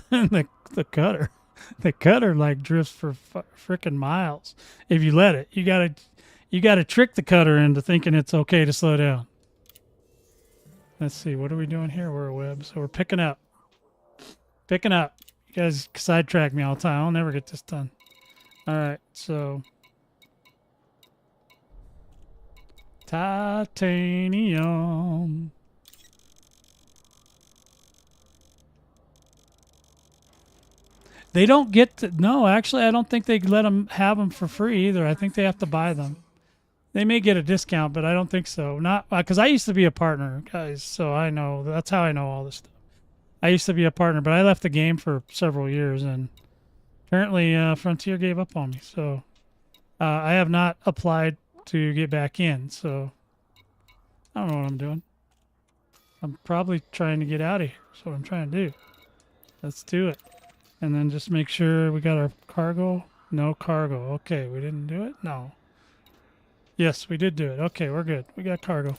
the cutter. The cutter like drifts for freaking miles if you let it. You gotta trick the cutter into thinking it's okay to slow down. Let's see, what are we doing here? We're a web, so we're picking up. Picking up. You guys sidetrack me all the time. I'll never get this done. All right, so titanium. They don't get to, no, actually, I don't think they let them have them for free either. I think they have to buy them. They may get a discount, but I don't think so. Not because I used to be a partner, guys, so I know that's how I know all this stuff. I used to be a partner, but I left the game for several years, and apparently Frontier gave up on me. So I have not applied to get back in. So I don't know what I'm doing. I'm probably trying to get out of here. That's what I'm trying to do. Let's do it. And then just make sure we got our cargo. No cargo. Okay, we didn't do it? No. Yes, we did do it. Okay, we're good. We got cargo.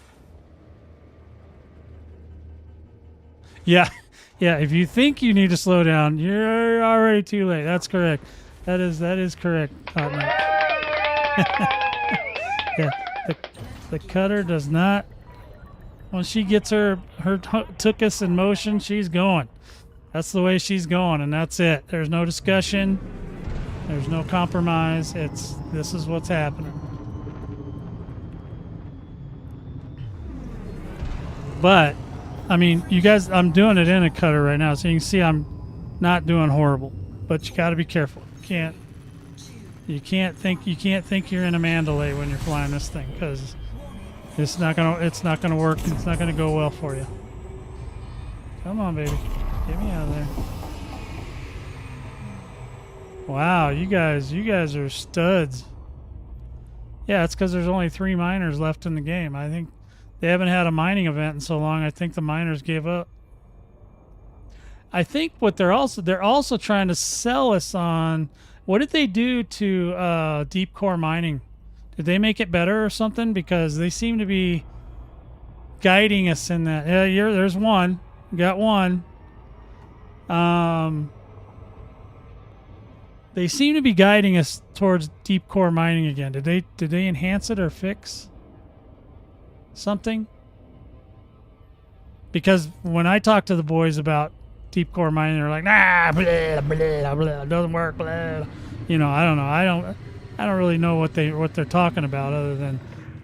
Yeah. Yeah, if you think you need to slow down, you're already too late. That's correct. That is correct. Yeah, the cutter does not. When she gets her took us in motion, she's going. That's the way she's going, and that's it. There's no discussion. There's no compromise. This is what's happening. But I mean, you guys, I'm doing it in a cutter right now, so you can see I'm not doing horrible. But you got to be careful. You can't think you're in a Mandalay when you're flying this thing, because it's not gonna work. It's not gonna go well for you. Come on, baby, get me out of there. Wow, you guys are studs. Yeah, it's because there's only 3 miners left in the game. I think they haven't had a mining event in so long. I think the miners gave up. I think what they're also trying to sell us on. What did they do to deep core mining? Did they make it better or something? Because they seem to be guiding us in that. Yeah, there's one. We got one. They seem to be guiding us towards deep core mining again. Did they enhance it or fix something? Because when I talk to the boys about deep core mining, they're like, nah, blah, blah, blah, it doesn't work, blah. You know, I don't know. I don't really know what they're talking about, other than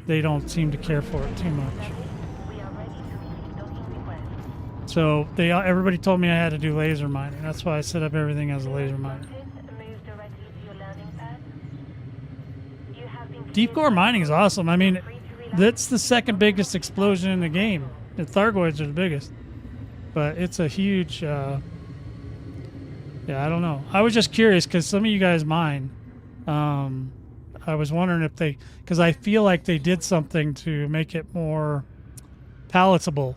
they don't seem to care for it too much. So everybody told me I had to do laser mining. That's why I set up everything as a laser miner. Deep core mining is awesome. I mean, that's the second biggest explosion in the game. The Thargoids are the biggest. But it's a huge, yeah, I don't know. I was just curious because some of you guys mine. I was wondering if because I feel like they did something to make it more palatable.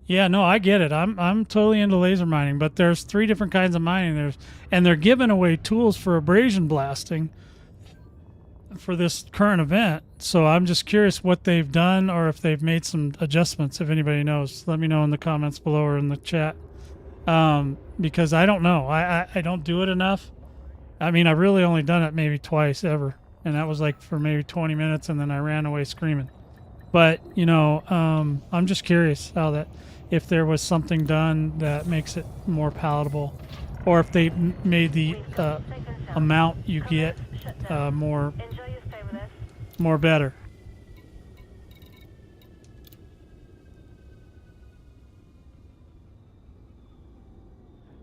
Yeah, no, I get it. I'm totally into laser mining, but there's 3 different kinds of mining. And they're giving away tools for abrasion blasting for this current event. So I'm just curious what they've done, or if they've made some adjustments. If anybody knows, let me know in the comments below or in the chat. Because I don't know. I don't do it enough. I mean, I've really only done it maybe twice ever, and that was like for maybe 20 minutes, and then I ran away screaming. But you know, I'm just curious if there was something done that makes it more palatable, or if they made the amount you get more better.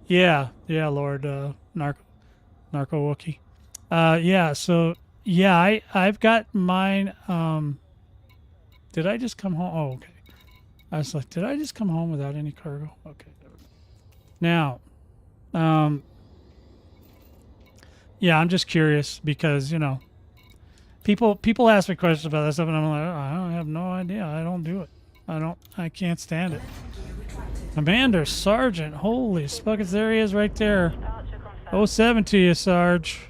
Yeah, Lord Narco Wookie. Yeah, so yeah, I've got mine. Did I just come home? Oh, okay. I was like, did I just come home without any cargo? Okay. Now, yeah, I'm just curious because, you know, people ask me questions about that stuff, and I'm like, oh, I have no idea. I don't do it. I can't stand it. Commander, Sergeant, holy spuckets, there he is right there. Departure confirmed. Oh, 07 to you, Sarge.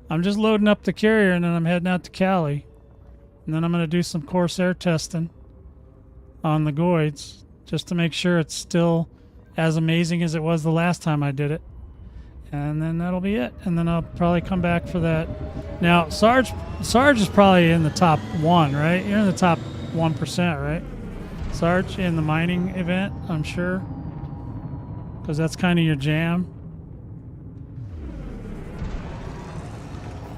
I'm just loading up the carrier and then I'm heading out to Cali. And then I'm going to do some Corsair testing on the Goids just to make sure it's still as amazing as it was the last time I did it. And then that'll be it. And then I'll probably come back for that. Now, Sarge is probably in the top 1, right? You're in the top 1%, right? Sarge, in the mining event, I'm sure. Because that's kind of your jam.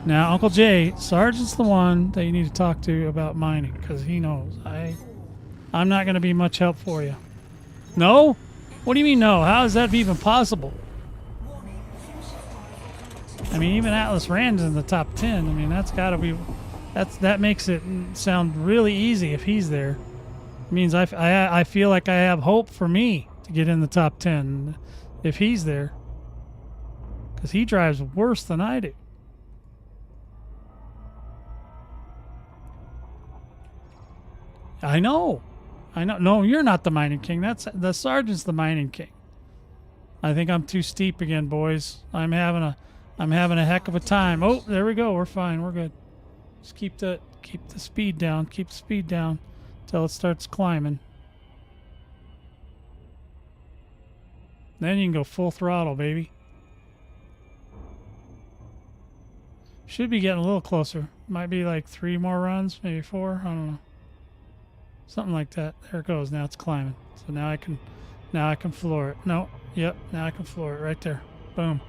Now, Uncle Jay, Sarge is the one that you need to talk to about mining, because he knows. I'm not going to be much help for you. No? What do you mean no? How is that even possible? I mean, even Atlas Rand's in the top 10. I mean, that's got to be... That makes it sound really easy if he's there. It means I feel like I have hope for me to get in the top 10 if he's there. Because he drives worse than I do. I know. No, you're not the mining king. That's the sergeant's the mining king. I think I'm too steep again, boys. I'm having a heck of a time. Oh, there we go. We're fine. We're good. Just keep the speed down. Keep the speed down until it starts climbing. Then you can go full throttle, baby. Should be getting a little closer. Might be like 3 more runs, maybe 4. I don't know. Something like that. There it goes. Now it's climbing. So now I can floor it. No. Yep. Now I can floor it right there. Boom.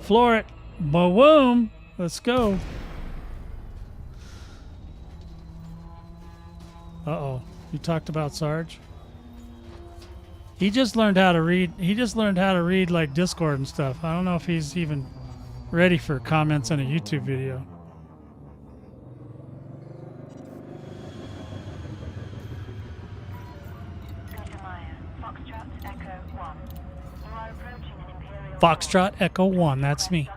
Floor it. Boom. Let's go. Uh-oh. You talked about Sarge? He just learned how to read. He just learned how to read like Discord and stuff. I don't know if he's even ready for comments on a YouTube video. Foxtrot Echo 1, that's me.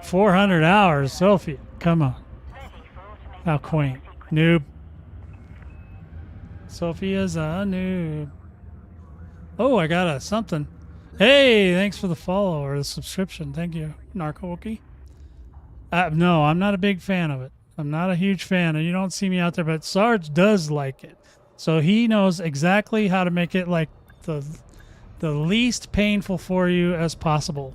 400 hours, Sophie. Come on. How quaint. Noob. Sophia's a noob. Oh, I got something. Hey, thanks for the follow or the subscription. Thank you, Narco-Wookie. No, I'm not a big fan of it. I'm not a huge fan. You don't see me out there, but Sarge does like it. So he knows exactly how to make it like the least painful for you as possible.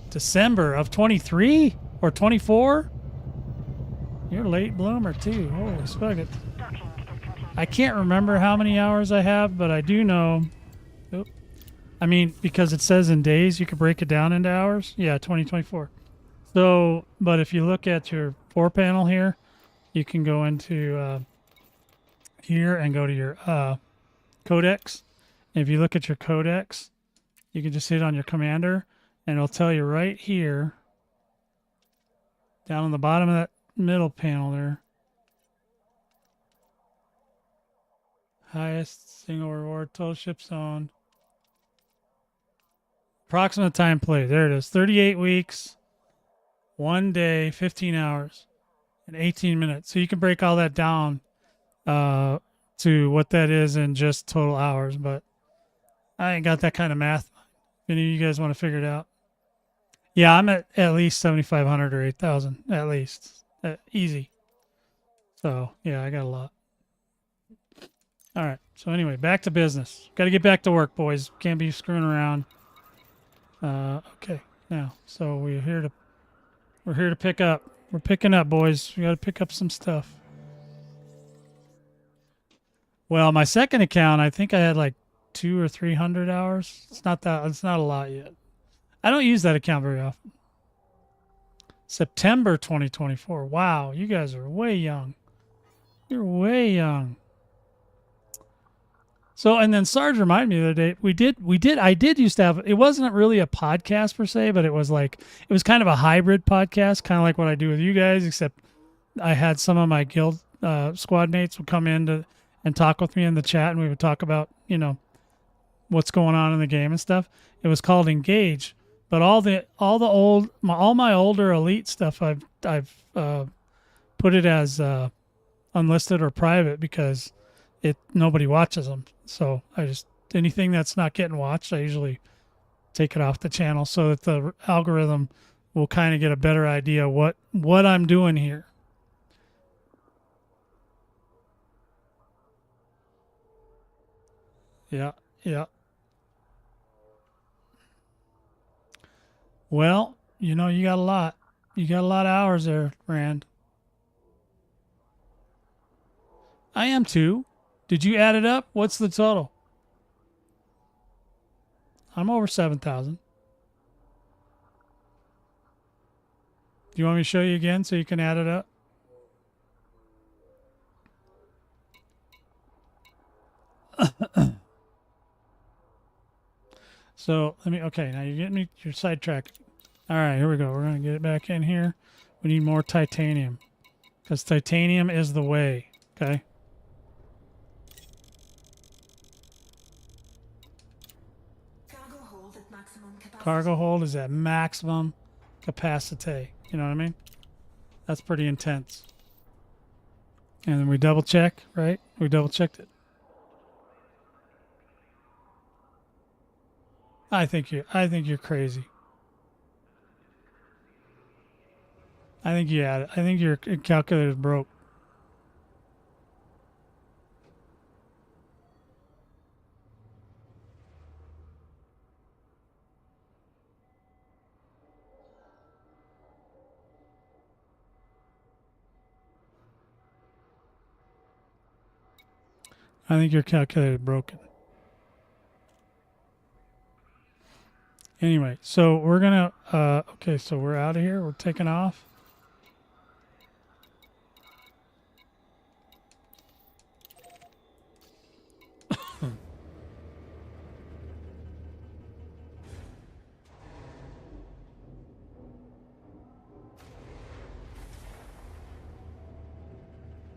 December of 23 or 24? You're a late bloomer too. Holy spugget. I can't remember how many hours I have, but I do know. Oh, I mean, because it says in days, you could break it down into hours. Yeah, 2024. So, but if you look at your 4-panel here, you can go into here and go to your codex. And if you look at your codex, you can just hit on your commander and it'll tell you right here down on the bottom of that middle panel there, highest single reward, total ships owned, approximate time played. There it is. 38 weeks, 1 day, 15 hours and 18 minutes. So you can break all that down to what that is in just total hours, but I ain't got that kind of math. If any of you guys want to figure it out. Yeah, I'm at least 7,500 or 8,000 at least. Easy. So, yeah, I got a lot. All right. So anyway, back to business. Got to get back to work, boys. Can't be screwing around. Okay. Now, so we're here to pick up. We're picking up, boys. We got to pick up some stuff. Well, my second account, I think I had like 200 or 300 hours. It's not a lot yet. I don't use that account very often. September 2024. Wow, you guys are way young. You're way young. So, and then Sarge reminded me the other day, I did used to have, it wasn't really a podcast per se, but it was kind of a hybrid podcast, kind of like what I do with you guys, except I had some of my guild squad mates would come in and talk with me in the chat, and we would talk about, what's going on in the game and stuff. It was called Engage, But all my older elite stuff, I've put it as unlisted or private because nobody watches them. So I just anything that's not getting watched, I usually take it off the channel so that the algorithm will kind of get a better idea what I'm doing here. Yeah, yeah. Well, you know, you got a lot. You got a lot of hours there, Rand. I am too. Did you add it up? What's the total? I'm over 7,000. Do you want me to show you again so you can add it up? So let me. Okay, now you're getting me. You're sidetracked. All right, here we go. We're gonna get it back in here. We need more titanium because titanium is the way. Okay. Cargo hold at maximum capacity. Cargo hold is at maximum capacity. You know what I mean? That's pretty intense. And then we double check, right? We double checked it. I think you're crazy. I think you had it. I think your calculator broke. I think your calculator is broken. Anyway, so we're gonna okay, so we're out of here. We're taking off.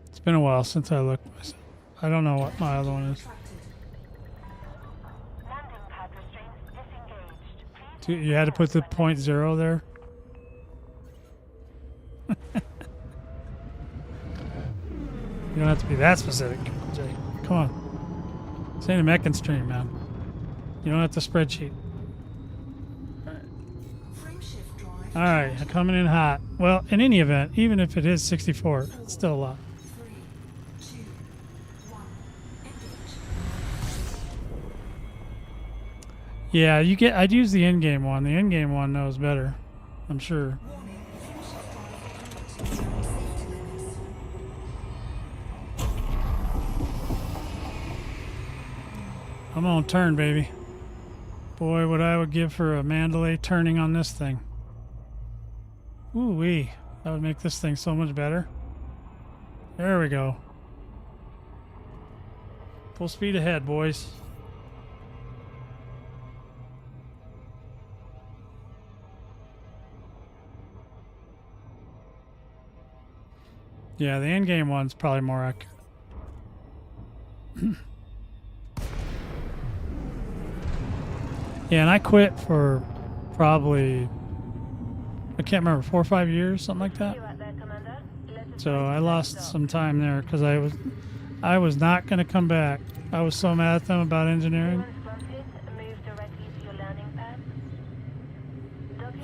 It's been a while since I looked myself. I don't know what my other one is. Landing pad restraints disengaged. Please You had to put the 0.0 there. You don't have to be that specific, Jay. Come on. This ain't a Meccan stream, man. You don't have to spreadsheet. Frame shift drive. All right, I'm coming in hot. Well, in any event, even if it is 64, it's still a lot. 3, 2, 1. Engage. Yeah, I'd use the in-game one. The in-game one knows better, I'm sure. Warning. Frame shift drive approaching safety limits. I'm on turn, baby. Boy, what I would give for a Mandalay turning on this thing. Ooh-wee. That would make this thing so much better. There we go. Full speed ahead, boys. Yeah, the in-game one's probably more accurate. Yeah, and I quit for probably, I can't remember, 4 or 5 years, something like that. you out there, Commander. Let us So know I if lost that's some time there because I was not going to come back. I was so mad at them about engineering. Once wanted, move directly to your landing pad.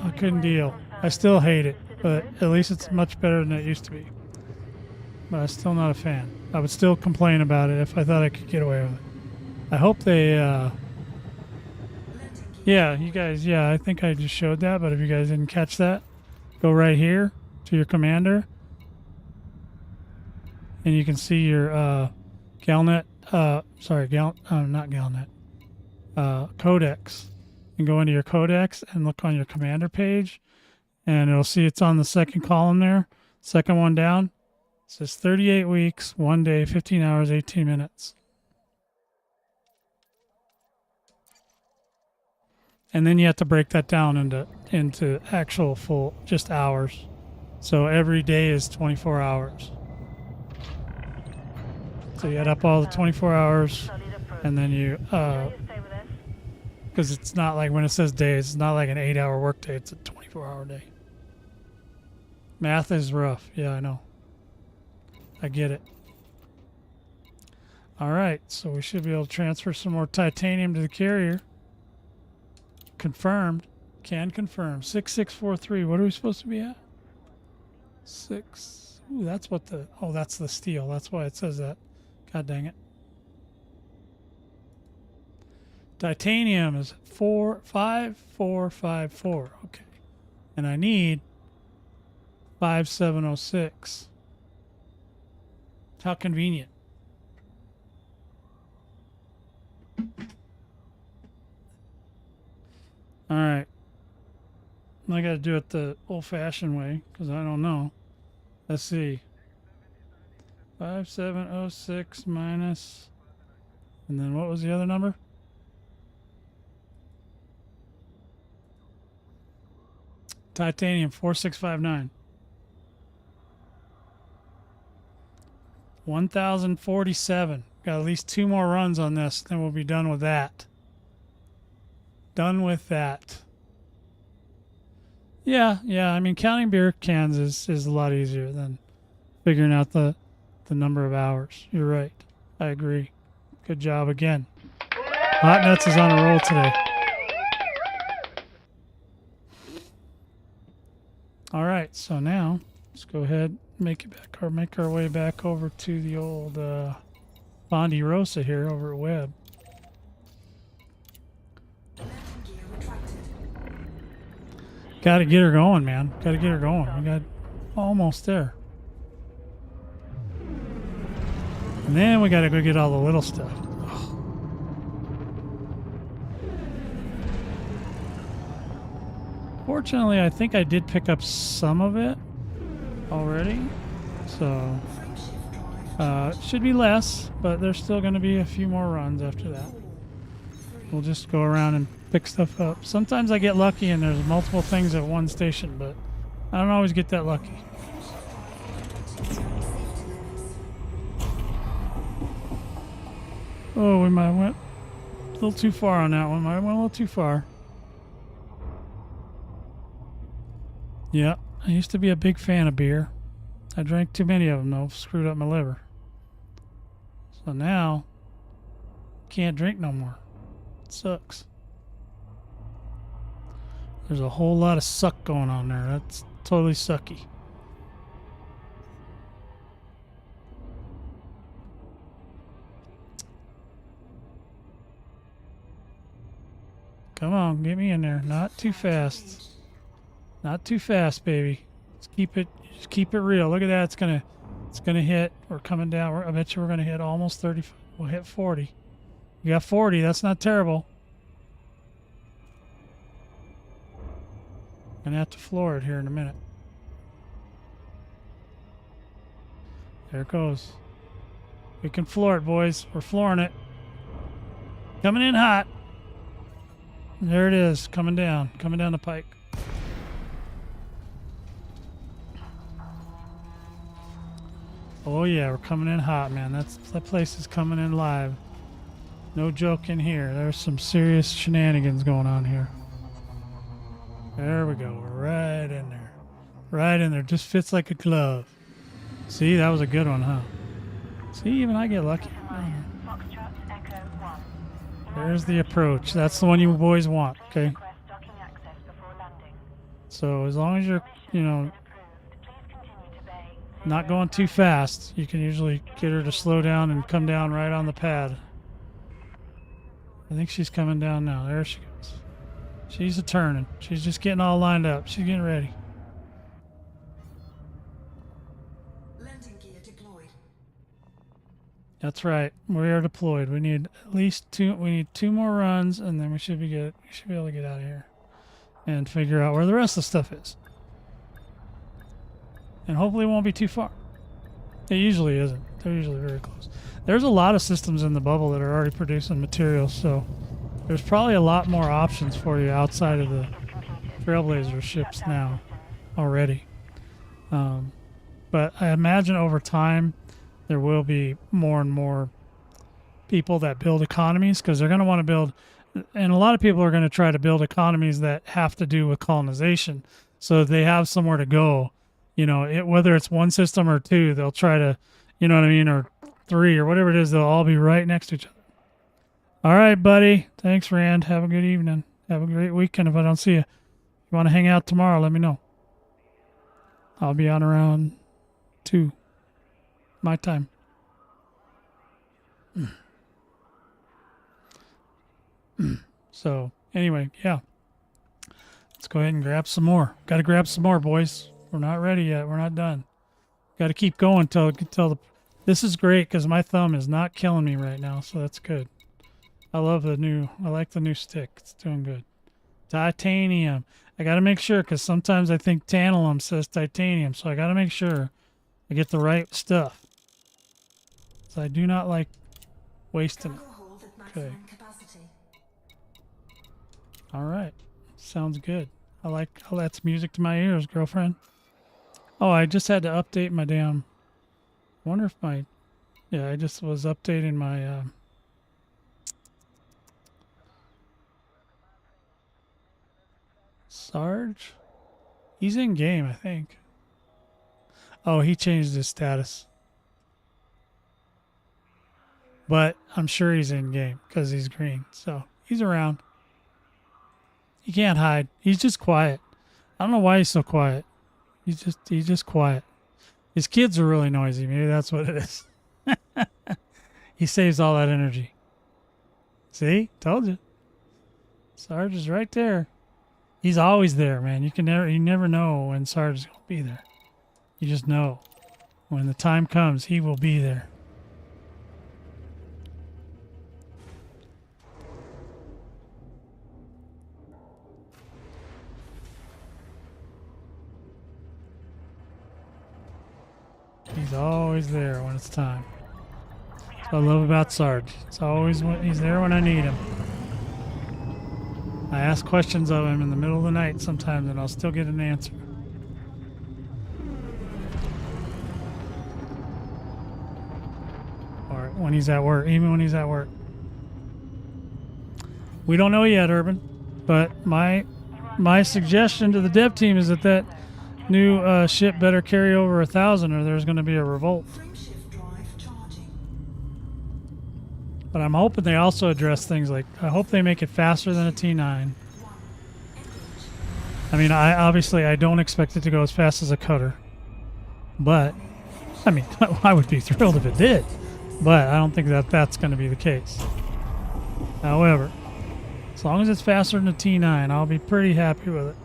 I couldn't deal. I still hate it, but at least it's much better than it used to be. But I'm still not a fan. I would still complain about it if I thought I could get away with it. I hope they, yeah, you guys, yeah, I think I just showed that, but if you guys didn't catch that, go right here to your commander. And you can see your Galnet, not Galnet, Codex. You can go into your Codex and look on your commander page, and it'll see it's on the second column there, second one down. It says 38 weeks, 1 day, 15 hours, 18 minutes. And then you have to break that down into actual full, just hours. So every day is 24 hours. So you add up all the 24 hours, solid approach. and then you Sure you stay with us? Because it's not like when it says days, it's not like an 8-hour workday, it's a 24-hour day. Math is rough. Yeah, I know. I get it. Alright, so we should be able to transfer some more titanium to the carrier. Confirmed. Can confirm. 6643. What are we supposed to be at? 6. Ooh, that's what the... Oh, that's the steel. That's why it says that. God dang it. Titanium is 5454. Okay. And I need 5706. How convenient. All right. I got to do it the old-fashioned way because I don't know. Let's see. 5706 minus... And then what was the other number? Titanium 4659. 1047. Got at least 2 more runs on this, then we'll be done with that. Done with that. Yeah, I mean counting beer cans is a lot easier than figuring out the number of hours. You're right. I agree. Good job again. Hot Nuts is on a roll today. All right, so now let's go ahead and make our way back over to the old Bondi Rosa here over at Webb. Landing gear retracted. Got to get her going, man. Got to get her going. We got almost there. And then we got to go get all the little stuff. Fortunately, I think I did pick up some of it already. So, should be less, but there's still going to be a few more runs after that. We'll just go around and pick stuff up. Sometimes I get lucky and there's multiple things at one station, but I don't always get that lucky. Oh, we might have went a little too far on that one. Might have went a little too far. Yeah, I used to be a big fan of beer. I drank too many of them, though. Screwed up my liver. So now, can't drink no more. It sucks. There's a whole lot of suck going on there. That's totally sucky. Come on, get me in there. Not too fast. Not too fast, baby. Just keep it real. Look at that. It's gonna hit. We're coming down. I bet you we're gonna hit almost 30. We'll hit 40. You got 40. That's not terrible. Gonna have to floor it here in a minute. There it goes. We can floor it, boys. We're flooring it. Coming in hot. There it is. Coming down the pike. Oh yeah, we're coming in hot, man. That place is coming in live. No joke in here. There's some serious shenanigans going on here. There we go. We're right in there. Right in there. Just fits like a glove. See, that was a good one, huh? See, even I get lucky. Foxtrot Echo 1. There's the approach. That's the one you boys want, okay? Request docking access before landing. So as long as you're, Approved. Please continue to bay. not going too fast, you can usually get her to slow down and come down right on the pad. I think she's coming down now. There she goes. She's a turning. She's just getting all lined up. She's getting ready. Landing gear deployed. That's right. We are deployed. We need at least 2. We need 2 more runs, and then we should be good. We should be able to get out of here and figure out where the rest of the stuff is. And hopefully it won't be too far. It usually isn't. They're usually very close. There's a lot of systems in the bubble that are already producing materials, so there's probably a lot more options for you outside of the Trailblazer ships now already. But I imagine over time there will be more and more people that build economies, because they're going to want to build and a lot of people are going to try to build economies that have to do with colonization, so they have somewhere to go. You know, whether it's one system or two, they'll try to, you know what I mean, or three or whatever it is. They'll all be right next to each other. All right, buddy. Thanks, Rand. Have a good evening. Have a great weekend. If I don't see you, if you want to hang out tomorrow, let me know. I'll be on around 2 my time. So anyway, yeah. Let's go ahead and grab some more. Got to grab some more, boys. We're not ready yet. We're not done. Got to keep going till the. This is great because my thumb is not killing me right now, so that's good. I like the new stick. It's doing good. Titanium. I got to make sure because sometimes I think tantalum says titanium, so I got to make sure I get the right stuff. So I do not like wasting it. Okay. All right. Sounds good. I like how that's music to my ears, girlfriend. Oh, I just had to update my damn. Wonder if my. Yeah, I just was updating my. Sarge? He's in game, I think. Oh, he changed his status. But I'm sure he's in game because he's green. So he's around. He can't hide. He's just quiet. I don't know why he's so quiet. He's just quiet. His kids are really noisy. Maybe that's what it is. He saves all that energy. See? Told you. Sarge is right there. He's always there, man. You never know when Sarge is going to be there. You just know. When the time comes, he will be there. He's always there when it's time. That's what I love about Sarge. It's always when he's there when I need him. I ask questions of him in the middle of the night sometimes, and I'll still get an answer. Or when he's at work, even when he's at work. We don't know yet, Urban, but my suggestion to the dev team is that new ship better carry over 1,000, or there's going to be a revolt. But I'm hoping they also address things like, I hope they make it faster than a T9. I mean, I don't expect it to go as fast as a cutter. But, I mean, I would be thrilled if it did. But I don't think that's going to be the case. However, as long as it's faster than a T9, I'll be pretty happy with it.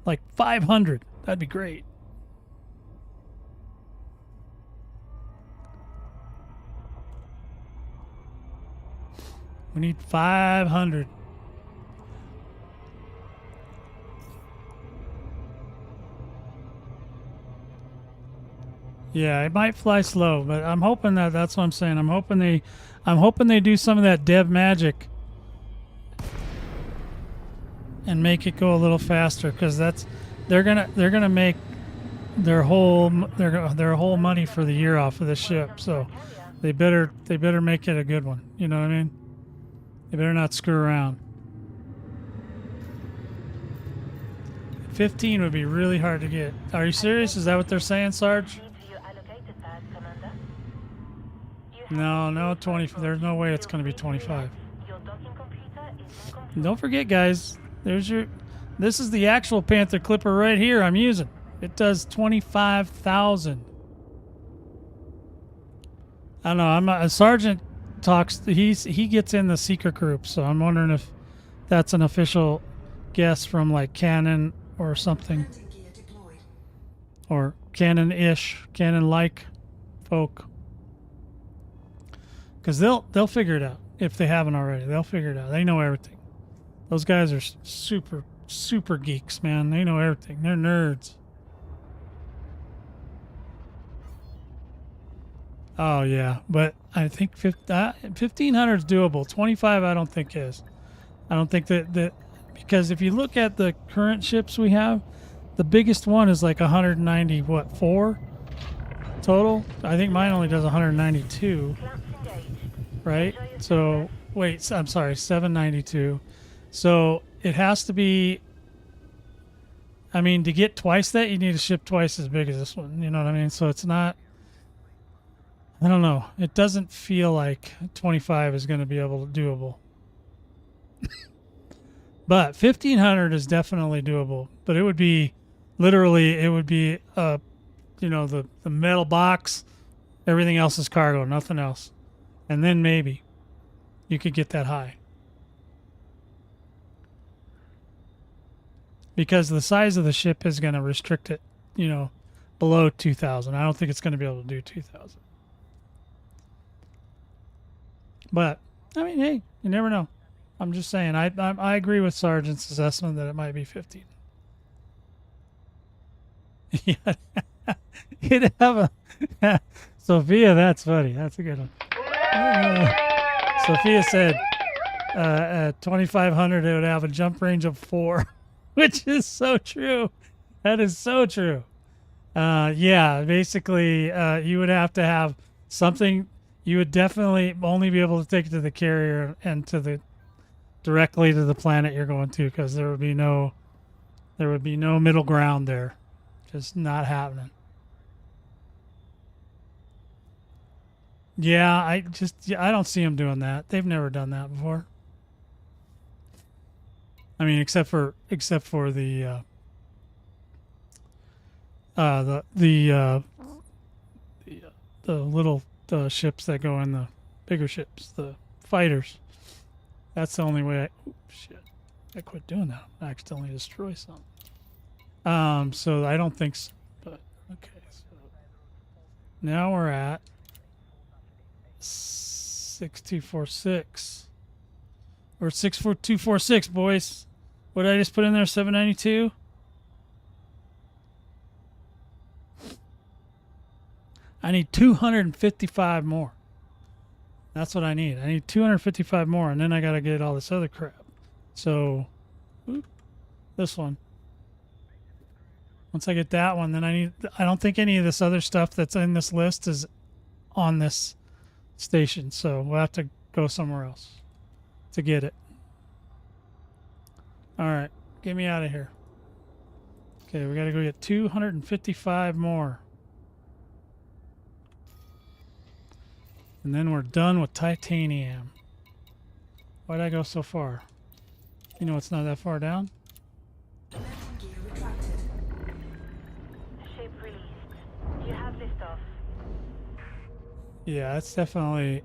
Like 500. That'd be great. We need 500. Yeah, it might fly slow, but I'm hoping that's what I'm saying. I'm hoping they do some of that dev magic and make it go a little faster, because they're gonna make their whole money for the year off of the ship. So they better make it a good one. You know what I mean? They better not screw around. 15 would be really hard to get. Are you serious? Is that what they're saying, Sarge? No, 20. There's no way it's going to be 25. Don't forget, guys. This is the actual Panther Clipper right here I'm using. It does 25,000. I don't know. I'm a sergeant. Talks. He gets in the secret group, so I'm wondering if that's an official guess from like Canon or something, or Canon-like folk, because they'll figure it out if they haven't already. They'll figure it out. They know everything. Those guys are super geeks, man. They know everything. They're nerds. Oh, yeah. But I think 1,500 is doable. 25, I don't think is. I don't think that because if you look at the current ships we have, the biggest one is like 190, 4? total? I think mine only does 192, Flaps engaged. right? So wait, I'm sorry, 792. So it has to be. I mean, to get twice that, you need a ship twice as big as this one. You know what I mean? So it's not. I don't know. It doesn't feel like 25 is going to be able to doable. But 1500 is definitely doable. But it would be literally, it would be the metal box, everything else is cargo, nothing else. And then maybe you could get that high. Because the size of the ship is going to restrict it, below 2,000. I don't think it's going to be able to do 2,000. But I mean, hey, you never know. I'm just saying. I agree with Sergeant's assessment that it might be 15. Yeah, you'd have a Sophia. That's funny. That's a good one. Sophia said at 2,500 it would have a jump range of 4, which is so true. That is so true. Yeah, basically, you would have to have something. You would definitely only be able to take it to the carrier and directly to the planet you're going to, because there would be no middle ground there. Just not happening. Yeah, I don't see them doing that. They've never done that before. I mean, except for the little ships that go in the bigger ships, the fighters. That's the only way. Shit! I quit doing that. I accidentally destroy something. So I don't think so. But okay. So now we're at 6246 or 64246, boys. What did I just put in there? 792. I need 255 more. That's what I need. I need 255 more, and then I gotta get all this other crap. So, this one. Once I get that one, then I don't think any of this other stuff that's in this list is on this station. So we'll have to go somewhere else to get it. All right, get me out of here. Okay, we got to go get 255 more. And then we're done with titanium. Why'd I go so far? You know it's not that far down? Landing gear retracted. Ship released. Do you have liftoff? Yeah, it's definitely...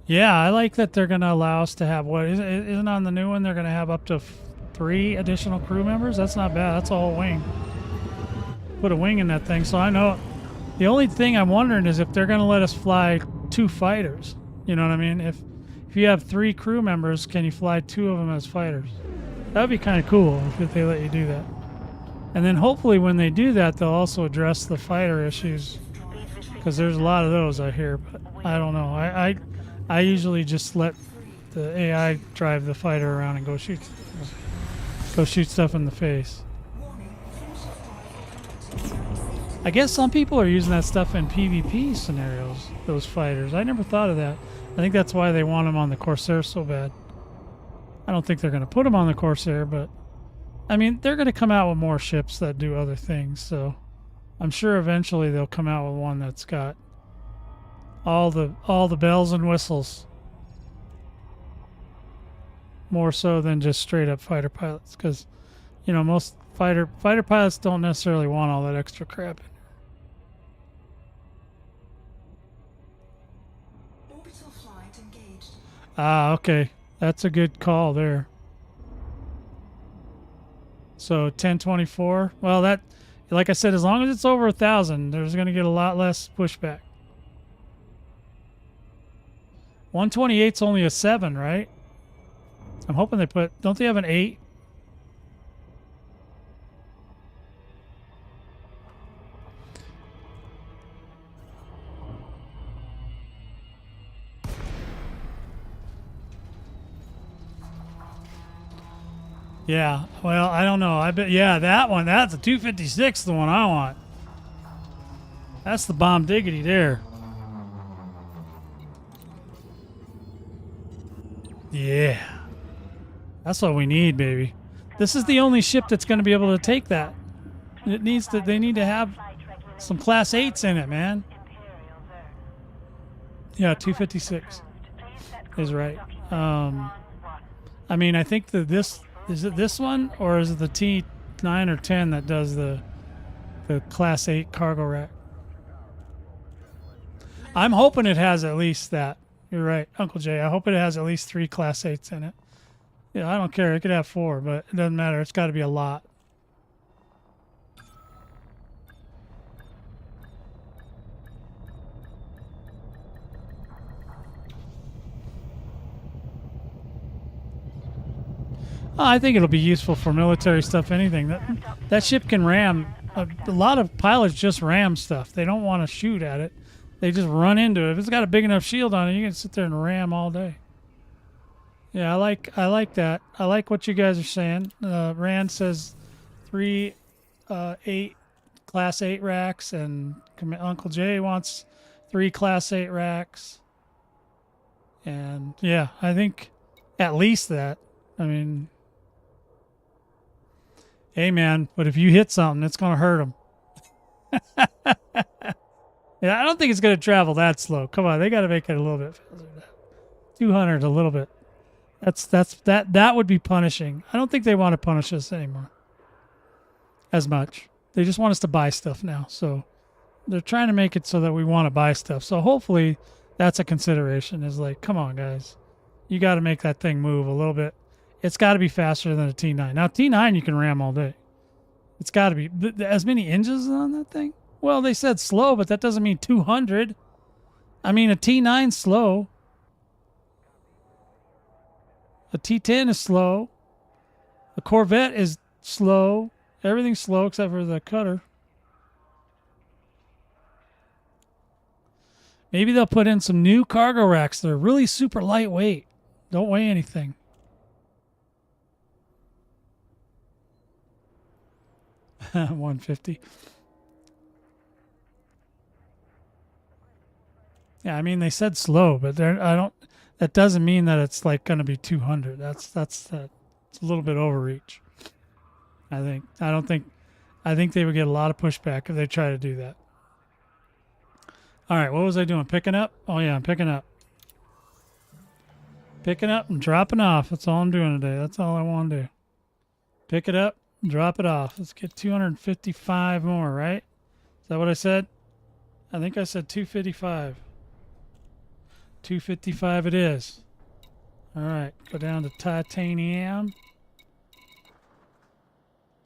Yeah, I like that they're going to allow us to have, isn't on the new one, they're going to have up to 3 additional crew members? That's not bad. That's a whole wing. Put a wing in that thing, so I know. The only thing I'm wondering is if they're going to let us fly 2 fighters. You know what I mean? If you have 3 crew members, can you fly 2 of them as fighters? That would be kind of cool if they let you do that. And then hopefully when they do that, they'll also address the fighter issues, because there's a lot of those I hear, but I don't know. I usually just let the AI drive the fighter around and go shoot stuff in the face. I guess some people are using that stuff in PvP scenarios, those fighters. I never thought of that. I think that's why they want them on the Corsair so bad. I don't think they're going to put them on the Corsair, but I mean, they're going to come out with more ships that do other things, so I'm sure eventually they'll come out with one that's got all the bells and whistles. More so than just straight up fighter pilots, because most fighter pilots don't necessarily want all that extra crap in there. Orbital flight engaged. Ah, okay. That's a good call there. So 1024. Well, that, like I said, as long as it's over 1,000, there's going to get a lot less pushback. 128's only a 7, right? I'm hoping don't they have an 8? Yeah, well, I don't know. I bet, yeah, that one, that's a 256, the one I want. That's the bomb diggity there. Yeah. That's what we need, baby. This is the only ship that's going to be able to take that. It needs to, they need to have some Class 8s in it, man. Yeah, 256 is right. I mean, I think that this, is it this one or is it the T9 or 10 that does the Class 8 cargo rack? I'm hoping it has at least that. You're right, Uncle Jay. I hope it has at least 3 Class 8s in it. Yeah, I don't care. It could have 4, but it doesn't matter. It's got to be a lot. I think it'll be useful for military stuff. Anything that ship can ram. A lot of pilots just ram stuff. They don't want to shoot at it. They just run into it. If it's got a big enough shield on it, you can sit there and ram all day. Yeah, I like that. I like what you guys are saying. Rand says 3 8 Class 8 racks, and Uncle Jay wants 3 Class 8 racks. And yeah, I think at least that. I mean, hey man, but if you hit something, it's gonna hurt them. Yeah, I don't think it's gonna travel that slow. Come on, they got to make it a little bit faster. 200, a little bit. That would be punishing. I don't think they want to punish us anymore as much. They just want us to buy stuff now. So they're trying to make it so that we want to buy stuff. So hopefully that's a consideration. Is like, come on, guys, you got to make that thing move a little bit. It's got to be faster than a T9. Now T9 you can ram all day. It's got to be as many engines on that thing. Well, they said slow, but that doesn't mean 200. I mean, a T9 slow. A T10 is slow. A Corvette is slow. Everything's slow except for the cutter. Maybe they'll put in some new cargo racks that are really super lightweight. Don't weigh anything. $150. Yeah, I mean they said slow, but I don't. That doesn't mean that it's like going to be 200. It's a little bit overreach. I think. I think they would get a lot of pushback if they try to do that. All right, what was I doing? Picking up? Oh yeah, I'm picking up. Picking up and dropping off. That's all I'm doing today. That's all I want to do. Pick it up, and drop it off. Let's get 255 more, right? Is that what I said? I think I said 255. 255 it is. All right, go down to titanium.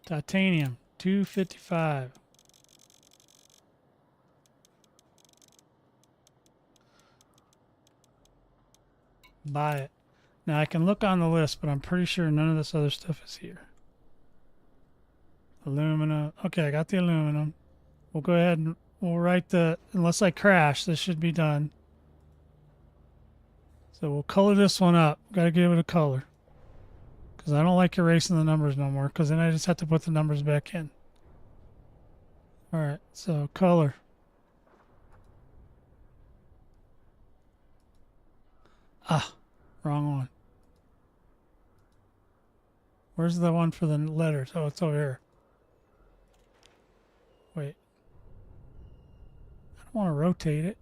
Titanium, 255. Buy it. Now I can look on the list, but I'm pretty sure none of this other stuff is here. Aluminum. Okay, I got the aluminum. We'll go ahead and we'll write unless I crash, this should be done. So we'll color this one up. Got to give it a color. Because I don't like erasing the numbers no more. Because then I just have to put the numbers back in. Alright, so color. Ah, wrong one. Where's the one for the letters? Oh, it's over here. Wait. I don't want to rotate it.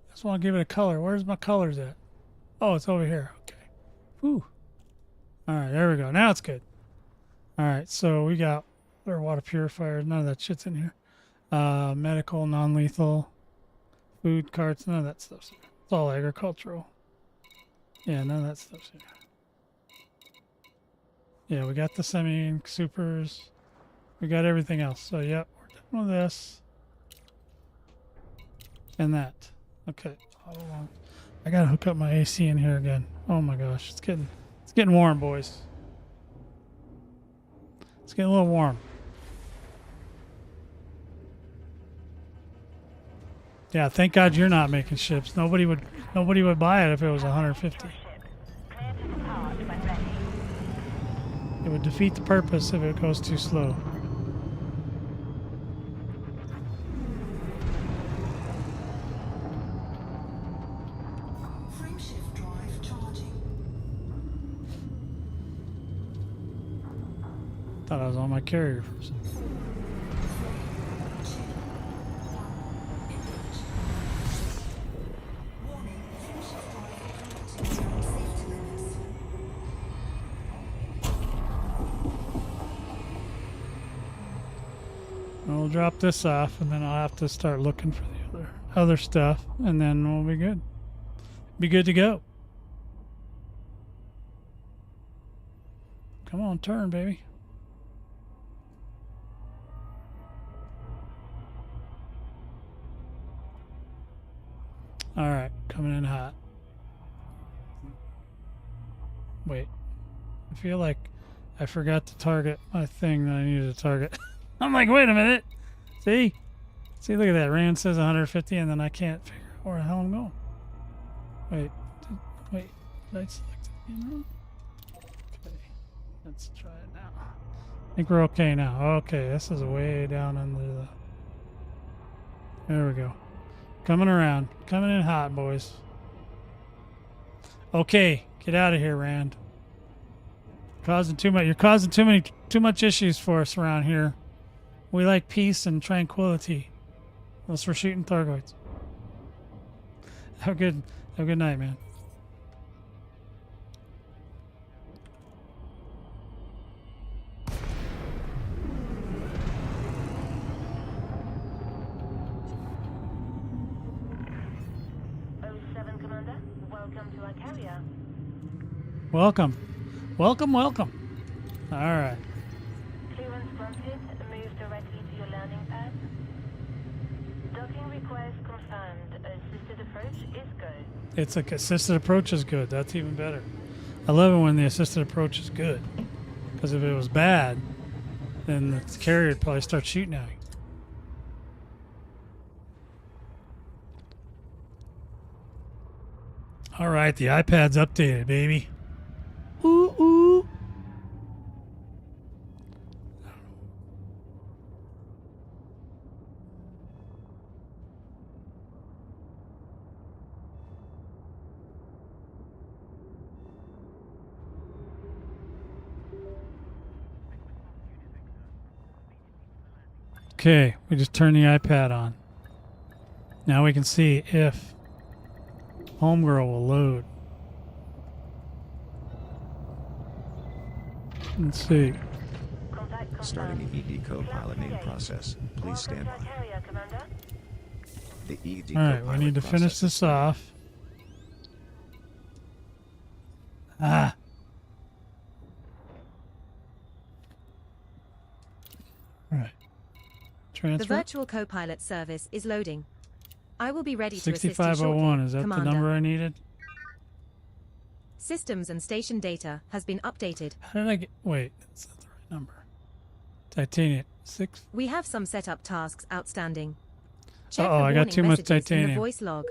I just want to give it a color. Where's my colors at? Oh, it's over here. Okay. Whew. All right, there we go. Now it's good. All right, so we got our water purifiers. None of that shit's in here. Medical, non-lethal, food carts. None of that stuff's here. It's all agricultural. Yeah, none of that stuff's here. Yeah, we got the semi-supers. We got everything else. So, yep, we're done with this. And that. Okay. Hold on. I gotta hook up my AC in here again. Oh my gosh, it's getting warm, boys. It's getting a little warm. Yeah, thank God you're not making ships. Nobody would buy it if it was 150. It would defeat the purpose if it goes too slow. Frameshift drive charging. Thought I was on my carrier for some. 4, 3, 2, 1, engage. Warning, frameshift drive connected to safety limits. We'll drop this off, and then I'll have to start looking for the other stuff, and then we'll be good. Be good to go. Come on, turn, baby. All right, coming in hot. Wait, I feel like I forgot to target my thing that I needed to target. I'm like, wait a minute. See, look at that. Rand says 150, and then I can't figure out where the hell I'm going. Wait, did I select it again? Okay, let's try it now. I think we're okay now. Okay, this is way down under the. There we go. Coming around. Coming in hot, boys. Okay, get out of here, Rand. Causing too much. You're causing too much issues for us around here. We like peace and tranquility. Unless we're shooting Thargoids. Have a good night, man. Commander, welcome to our carrier. Welcome. All right. Clearance granted. Move directly to your landing pad. Docking request confirmed. Assisted approach is good. It's like assisted approach is good. That's even better. I love it when the assisted approach is good. Because if it was bad, then the carrier would probably start shooting at you. All right, the iPad's updated, baby. Ooh, ooh. Okay, we just turned the iPad on. Now we can see if Homegirl will load. Let's see. Starting the ED co-pilot name process. Please stand by. Carrier, Commander. The ED All right, we co-pilot need to finish process this off. Ah. All right. Transfer. The virtual co-pilot service is loading. I will be ready to assist you 6501, shortly, is that Commander. the number I needed? Systems and station data has been updated. How did I get... Wait, that's not the right number. Titanium. 6... We have some setup tasks outstanding. Uh-oh, I got too much messages in titanium. the voice log.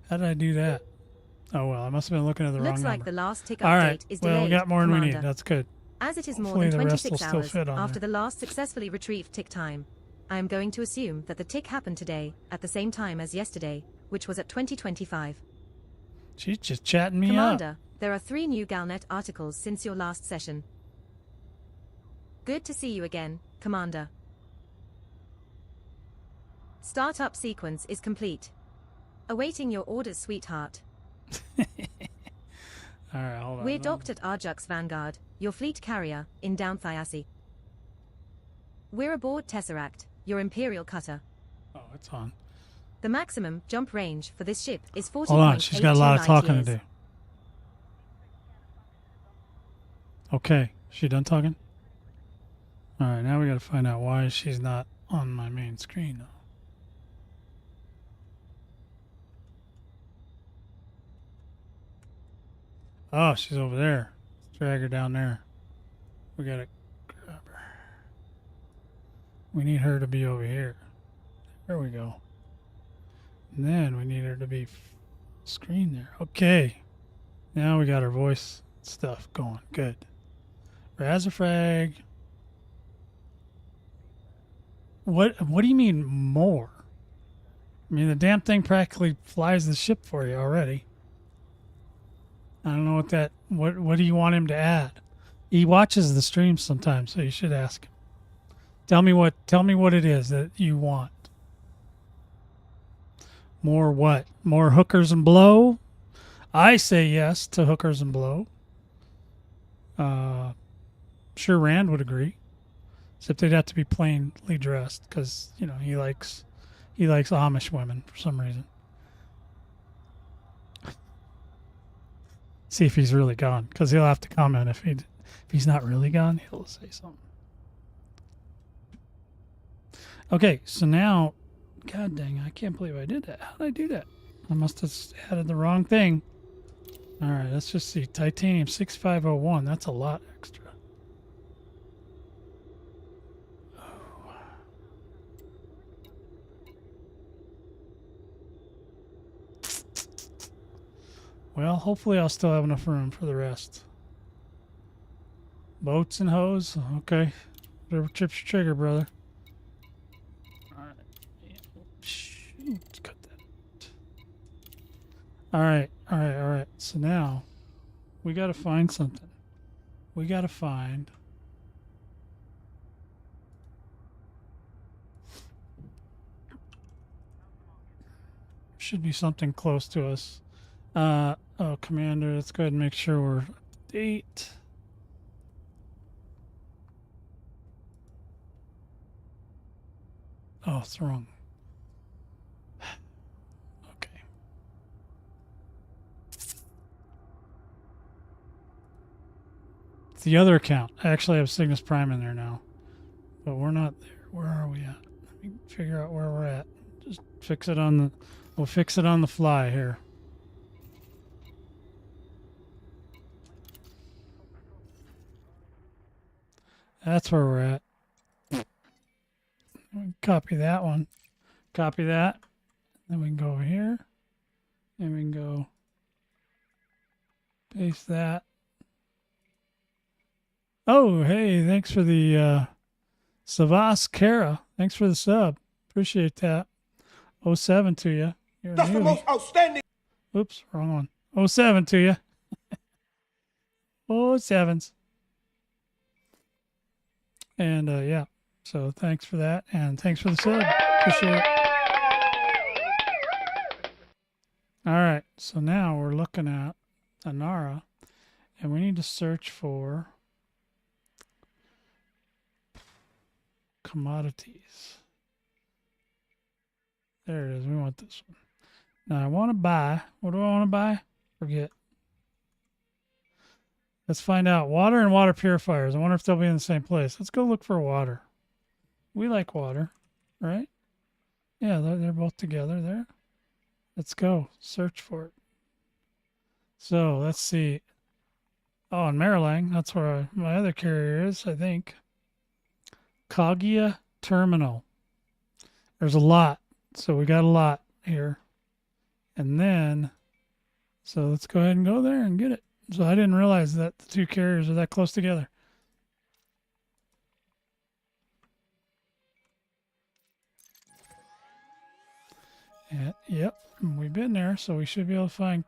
How did I do that? Oh, well, I must have been looking at the wrong Looks number. like the last tick All update right, is well, delayed, we got more than we Commander. need. That's good. As it is Hopefully more than the rest will 26 still hours fit on after there. the last successfully retrieved tick time, I am going to assume that the tick happened today at the same time as yesterday, which was at 2025. She's just chatting me Commander, up. there are 3 new Galnet articles since your last session. Good to see you again, Commander. Startup sequence is complete. Awaiting your orders, sweetheart. All right, hold on. We're docked at Arjux Vanguard, your fleet carrier, in Down Thyassi. We're aboard Tesseract, your Imperial cutter. Oh, it's on. The maximum jump range for this ship is 40.82 Hold on, she's got a lot of talking years. to do. Okay, she done talking? All right, now we got to find out why she's not on my main screen, though. Oh, she's over there. Let's drag her down there. We got to grab her. We need her to be over here. There we go. And then we need her to be screen there. Okay. Now we got her voice stuff going. Good. Razorfrag. What do you mean more? I mean, the damn thing practically flies the ship for you already. I don't know what do you want him to add? He watches the streams sometimes, so you should ask him. Tell me what it is that you want. More what? More hookers and blow? I say yes to hookers and blow. Sure, Rand would agree. Except they'd have to be plainly dressed because, you know, he likes Amish women for some reason. See if he's really gone, because he'll have to comment if he's not really gone. He'll say something. Okay, so now, god dang, I can't believe I did that. How did I do that? I must have added the wrong thing. All right, let's just see. Titanium 6501. That's a lot extra. Well, hopefully I'll still have enough room for the rest. Boats and hose? Okay. Whatever trips your trigger, brother. Alright. Shoot, cut that. Alright. So now, we gotta find something. We gotta find... Should be something close to us. Oh, Commander, let's go ahead and make sure we're up to date. Oh, it's wrong. Okay. It's the other account. I actually have Cygnus Prime in there now. But we're not there. Where are we at? Let me figure out where we're at. Just fix it on the... We'll fix it on the fly here. That's where we're at. Copy that one. Copy that. Then we can go over here. And we can go paste that. Oh, hey, thanks for the Savas Kara. Thanks for the sub. Appreciate that. 07 to you. You're That's the most outstanding. Oops, wrong one. 07 to you. 07s. And yeah, so thanks for that, and thanks for the sub. Appreciate it. All right, so now we're looking at Anara, and we need to search for commodities. There it is. We want this one. Now I want to buy. What do I want to buy? Forget. Let's find out. Water and water purifiers. I wonder if they'll be in the same place. Let's go look for water. We like water, right? Yeah, they're both together there. Let's go. Search for it. So, let's see. Oh, in Marilang. That's where my other carrier is, I think. Kaguya Terminal. There's a lot. So, we got a lot here. And then, so let's go ahead and go there and get it. So I didn't realize that the two carriers are that close together. And, yep, we've been there, so we should be able to find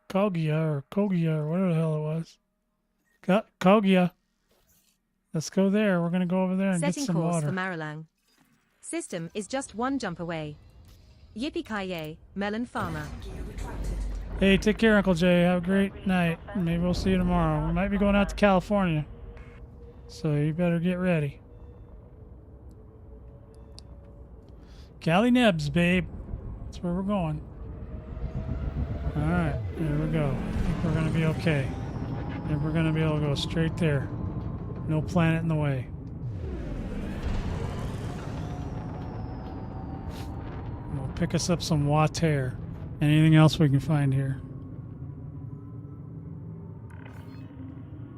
Kogia or whatever the hell it was. Got Kogia. Let's go there. We're going to go over there and Setting get some course water. for Marilang. System is just one jump away. Yippee-ki-yay, Melon Farmer. Hey, take care, Uncle Jay. Have a great night. Maybe we'll see you tomorrow. We might be going out to California. So you better get ready. Cali Nebs, babe. That's where we're going. Alright, there we go. I think we're going to be okay. I think we're going to be able to go straight there. No planet in the way. We'll pick us up some water. Anything else we can find here?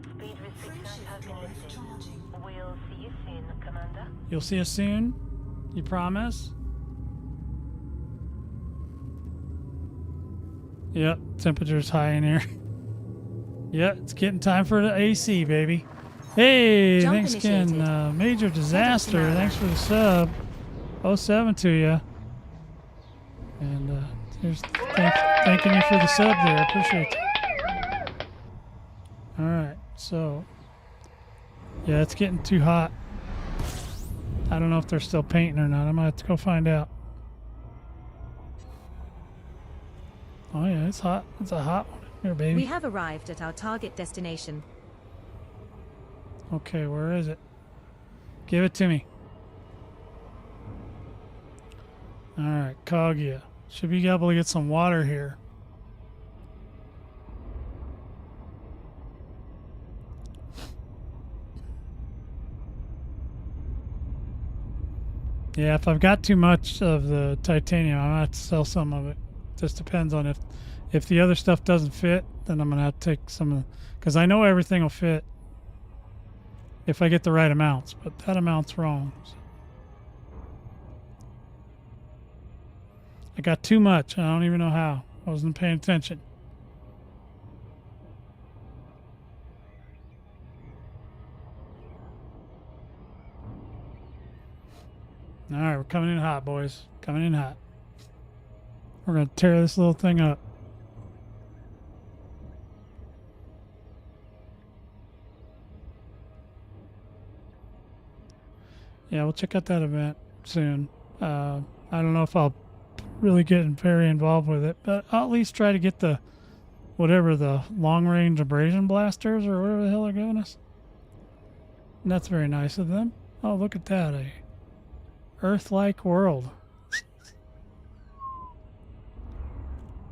Speed restrictions have been lifted. We'll see you soon, Commander. You'll see us soon? You promise? Yep, temperature's high in here. Yep, it's getting time for the AC, baby. Hey, Jump thanks again. initiated. Major Disaster. Nara. Thanks for the sub. 07 to you. And here's thanking you for the sub there. I appreciate it. All right, so yeah, it's getting too hot. I don't know if they're still painting or not. I might have to go find out. Oh yeah, it's hot. It's a hot one here, baby. We have arrived at our target destination. Okay, where is it? Give it to me. All right, Kaguya. Should be able to get some water here. Yeah, if I've got too much of the titanium, I'm gonna have to sell some of it. Just depends on if the other stuff doesn't fit, then I'm gonna have to take some of, because I know everything will fit if I get the right amounts, but that amount's wrong. So. I got too much. I don't even know how. I wasn't paying attention. All right, we're coming in hot, boys. Coming in hot. We're going to tear this little thing up. Yeah, we'll check out that event soon. I don't know if I'll really get very involved with it, but I'll at least try to get the whatever the long-range abrasion blasters or whatever the hell they're giving us. And that's very nice of them. Oh, look at that, a Earth-like world.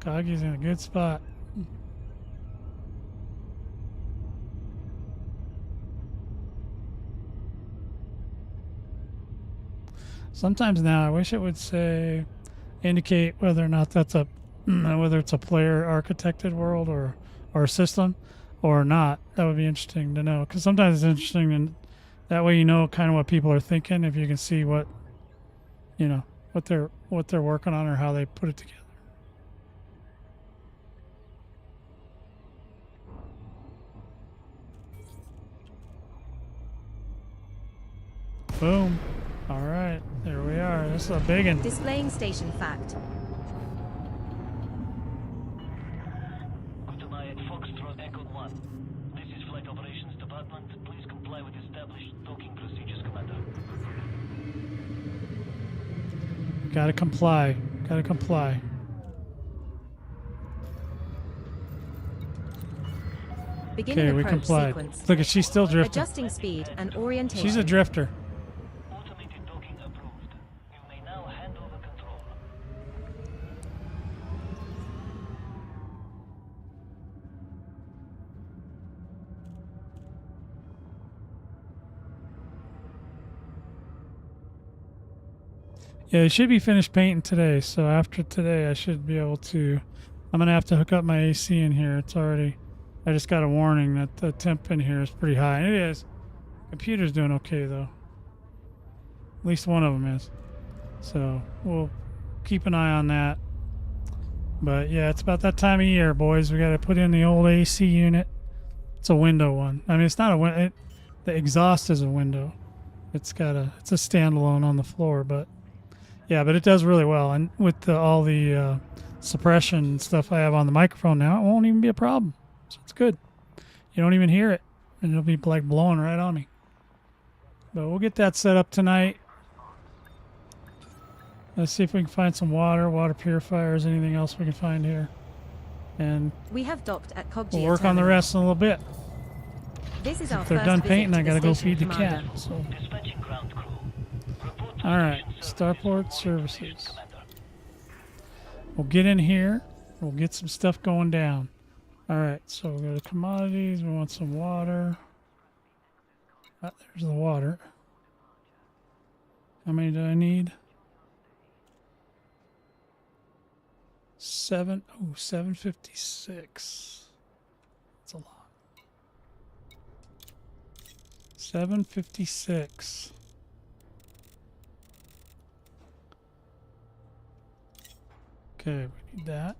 Kagi's in a good spot. Sometimes now I wish it would say indicate whether or not that's a whether it's a player architected world or system or not. That would be interesting to know, because sometimes it's interesting, and that way you know kind of what people are thinking if you can see what what they're working on or how they put it together. Boom. All right, there we are. This is a big one. Displaying station fact. Foxtrot Echo 1. This is Flight Operations Department. Please comply with established docking procedures, Commander. Gotta comply. Gotta comply. Beginning Okay, we approach complied. sequence. Look, she's still drifting. Adjusting speed and orientation. She's a drifter. Automated docking approved. You may now hand over control. Yeah, it should be finished painting today, so after today I should be able to... I'm going to have to hook up my AC in here. It's already... I just got a warning that the temp in here is pretty high. It is. Computer's doing okay, though. At least one of them is. So, we'll keep an eye on that. But, yeah, it's about that time of year, boys. We got to put in the old AC unit. It's a window one. I mean, it's not a window. The exhaust is a window. It's a standalone on the floor, but... Yeah, but it does really well, and with all the suppression stuff I have on the microphone now, it won't even be a problem. So it's good. You don't even hear it, and it'll be like blowing right on me. But we'll get that set up tonight. Let's see if we can find some water purifiers, anything else we can find here. And We have docked at Coggia we'll work on the terminal. rest in a little bit. This is our If they're first done visit painting, to I the gotta go station feed the cat. commander. So, Dispatching ground crew. Report to all right, station Starport services. Services. Commander. We'll get in here. We'll get some stuff going down. All right, so we'll go to commodities. We want some water. Ah, there's the water. How many do I need? 756. That's a lot. 756. Okay, we need that.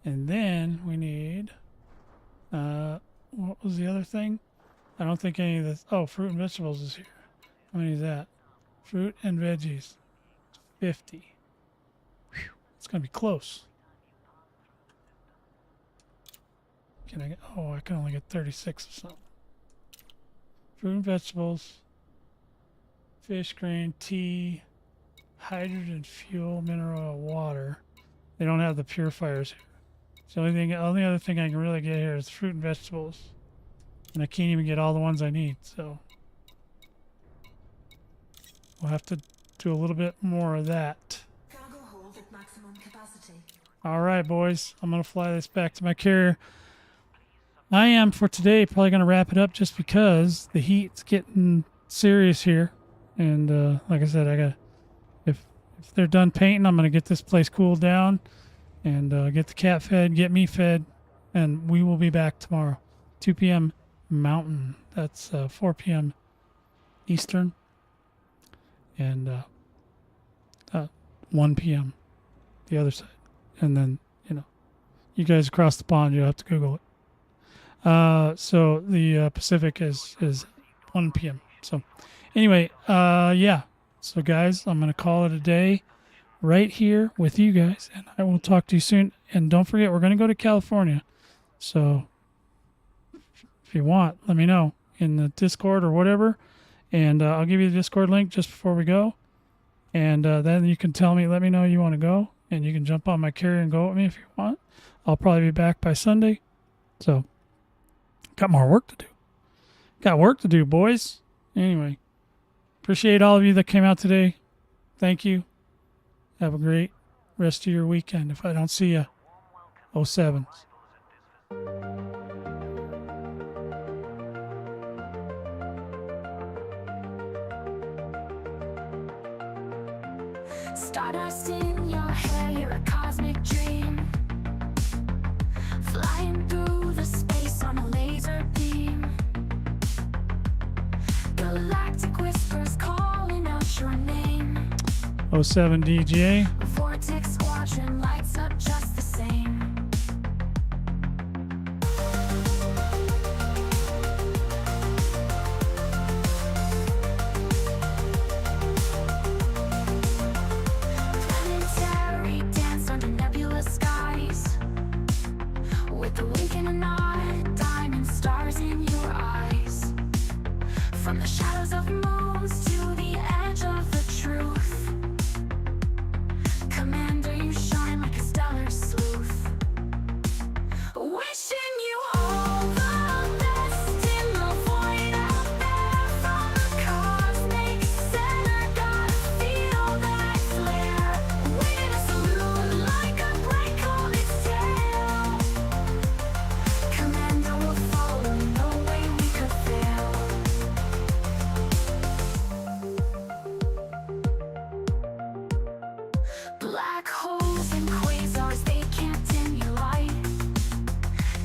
And then we need, what was the other thing? I don't think any of this. Oh, fruit and vegetables is here. How many is that? Fruit and veggies. 50. Whew, it's going to be close. Can I get. Oh, I can only get 36 or something. Fruit and vegetables. Fish, grain, tea, hydrogen, fuel, mineral oil, water. They don't have the purifiers here. So the only other thing I can really get here is fruit and vegetables. And I can't even get all the ones I need, so we'll have to do a little bit more of that. Cargo hold at maximum capacity. All right, boys. I'm going to fly this back to my carrier. I am, for today, probably going to wrap it up just because the heat's getting serious here. And like I said, if they're done painting, I'm going to get this place cooled down and get the cat fed, get me fed, and we will be back tomorrow, 2 p.m. Mountain. That's 4 p.m. Eastern, and 1 p.m. the other side. And then, you guys across the pond, you'll have to Google it. So the Pacific is 1 p.m. So anyway, yeah. So guys, I'm going to call it a day right here with you guys, and I will talk to you soon. And don't forget, we're going to go to California. So if you want, let me know in the Discord or whatever, and I'll give you the Discord link just before we go. And then you can let me know you want to go, and you can jump on my carrier and go with me if you want. I'll probably be back by Sunday. So, got more work to do. Got work to do, boys. Anyway, appreciate all of you that came out today. Thank you. Have a great rest of your weekend. If I don't see you, 07s. Stardust in your hair, you're a cosmic dream. Flying through the space on a laser beam. Galactic whispers calling out your name. 07 DJ. Vortex squadron lights up just the same. Planetary dance under nebulous skies. With a wink and a nod, diamond stars in your eyes. From the shadows of moons to the edge of the truth. Commander, you shine like a stellar sleuth. Wishing you all the best in the void out there. From the cosmic center, gotta feel that flare. Waiting to salute like a bright comet's tail. Commander will follow, no way we could fail. Black holes and quasars, they can't dim your light.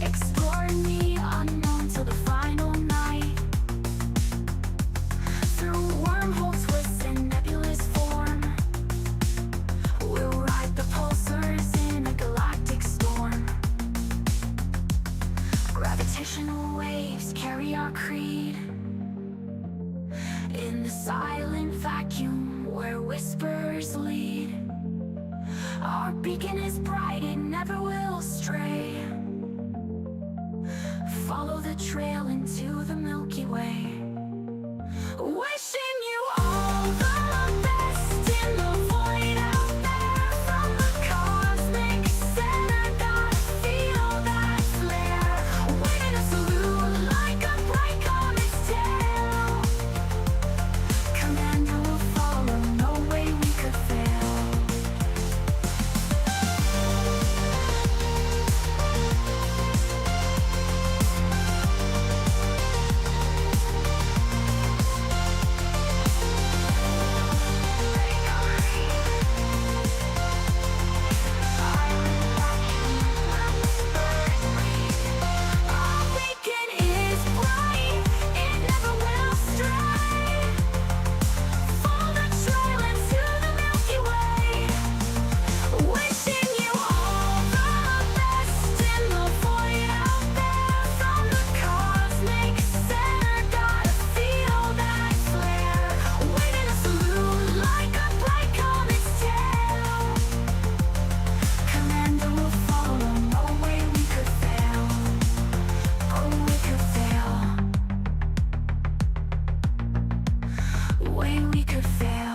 Exploring the unknown till the final night. Through wormholes, twists and nebulous form. We'll ride the pulsars in a galactic storm. Gravitational waves carry our creed. In the silent vacuum where whispers lead. Our beacon is bright, it never will stray. Follow the trail into the Milky Way. Wishing you all the best in the void out there. From the cosmic center, gotta feel that flare. Waiting to salute like a bright comet's tail. Commander will follow, no way we could fail. could fail.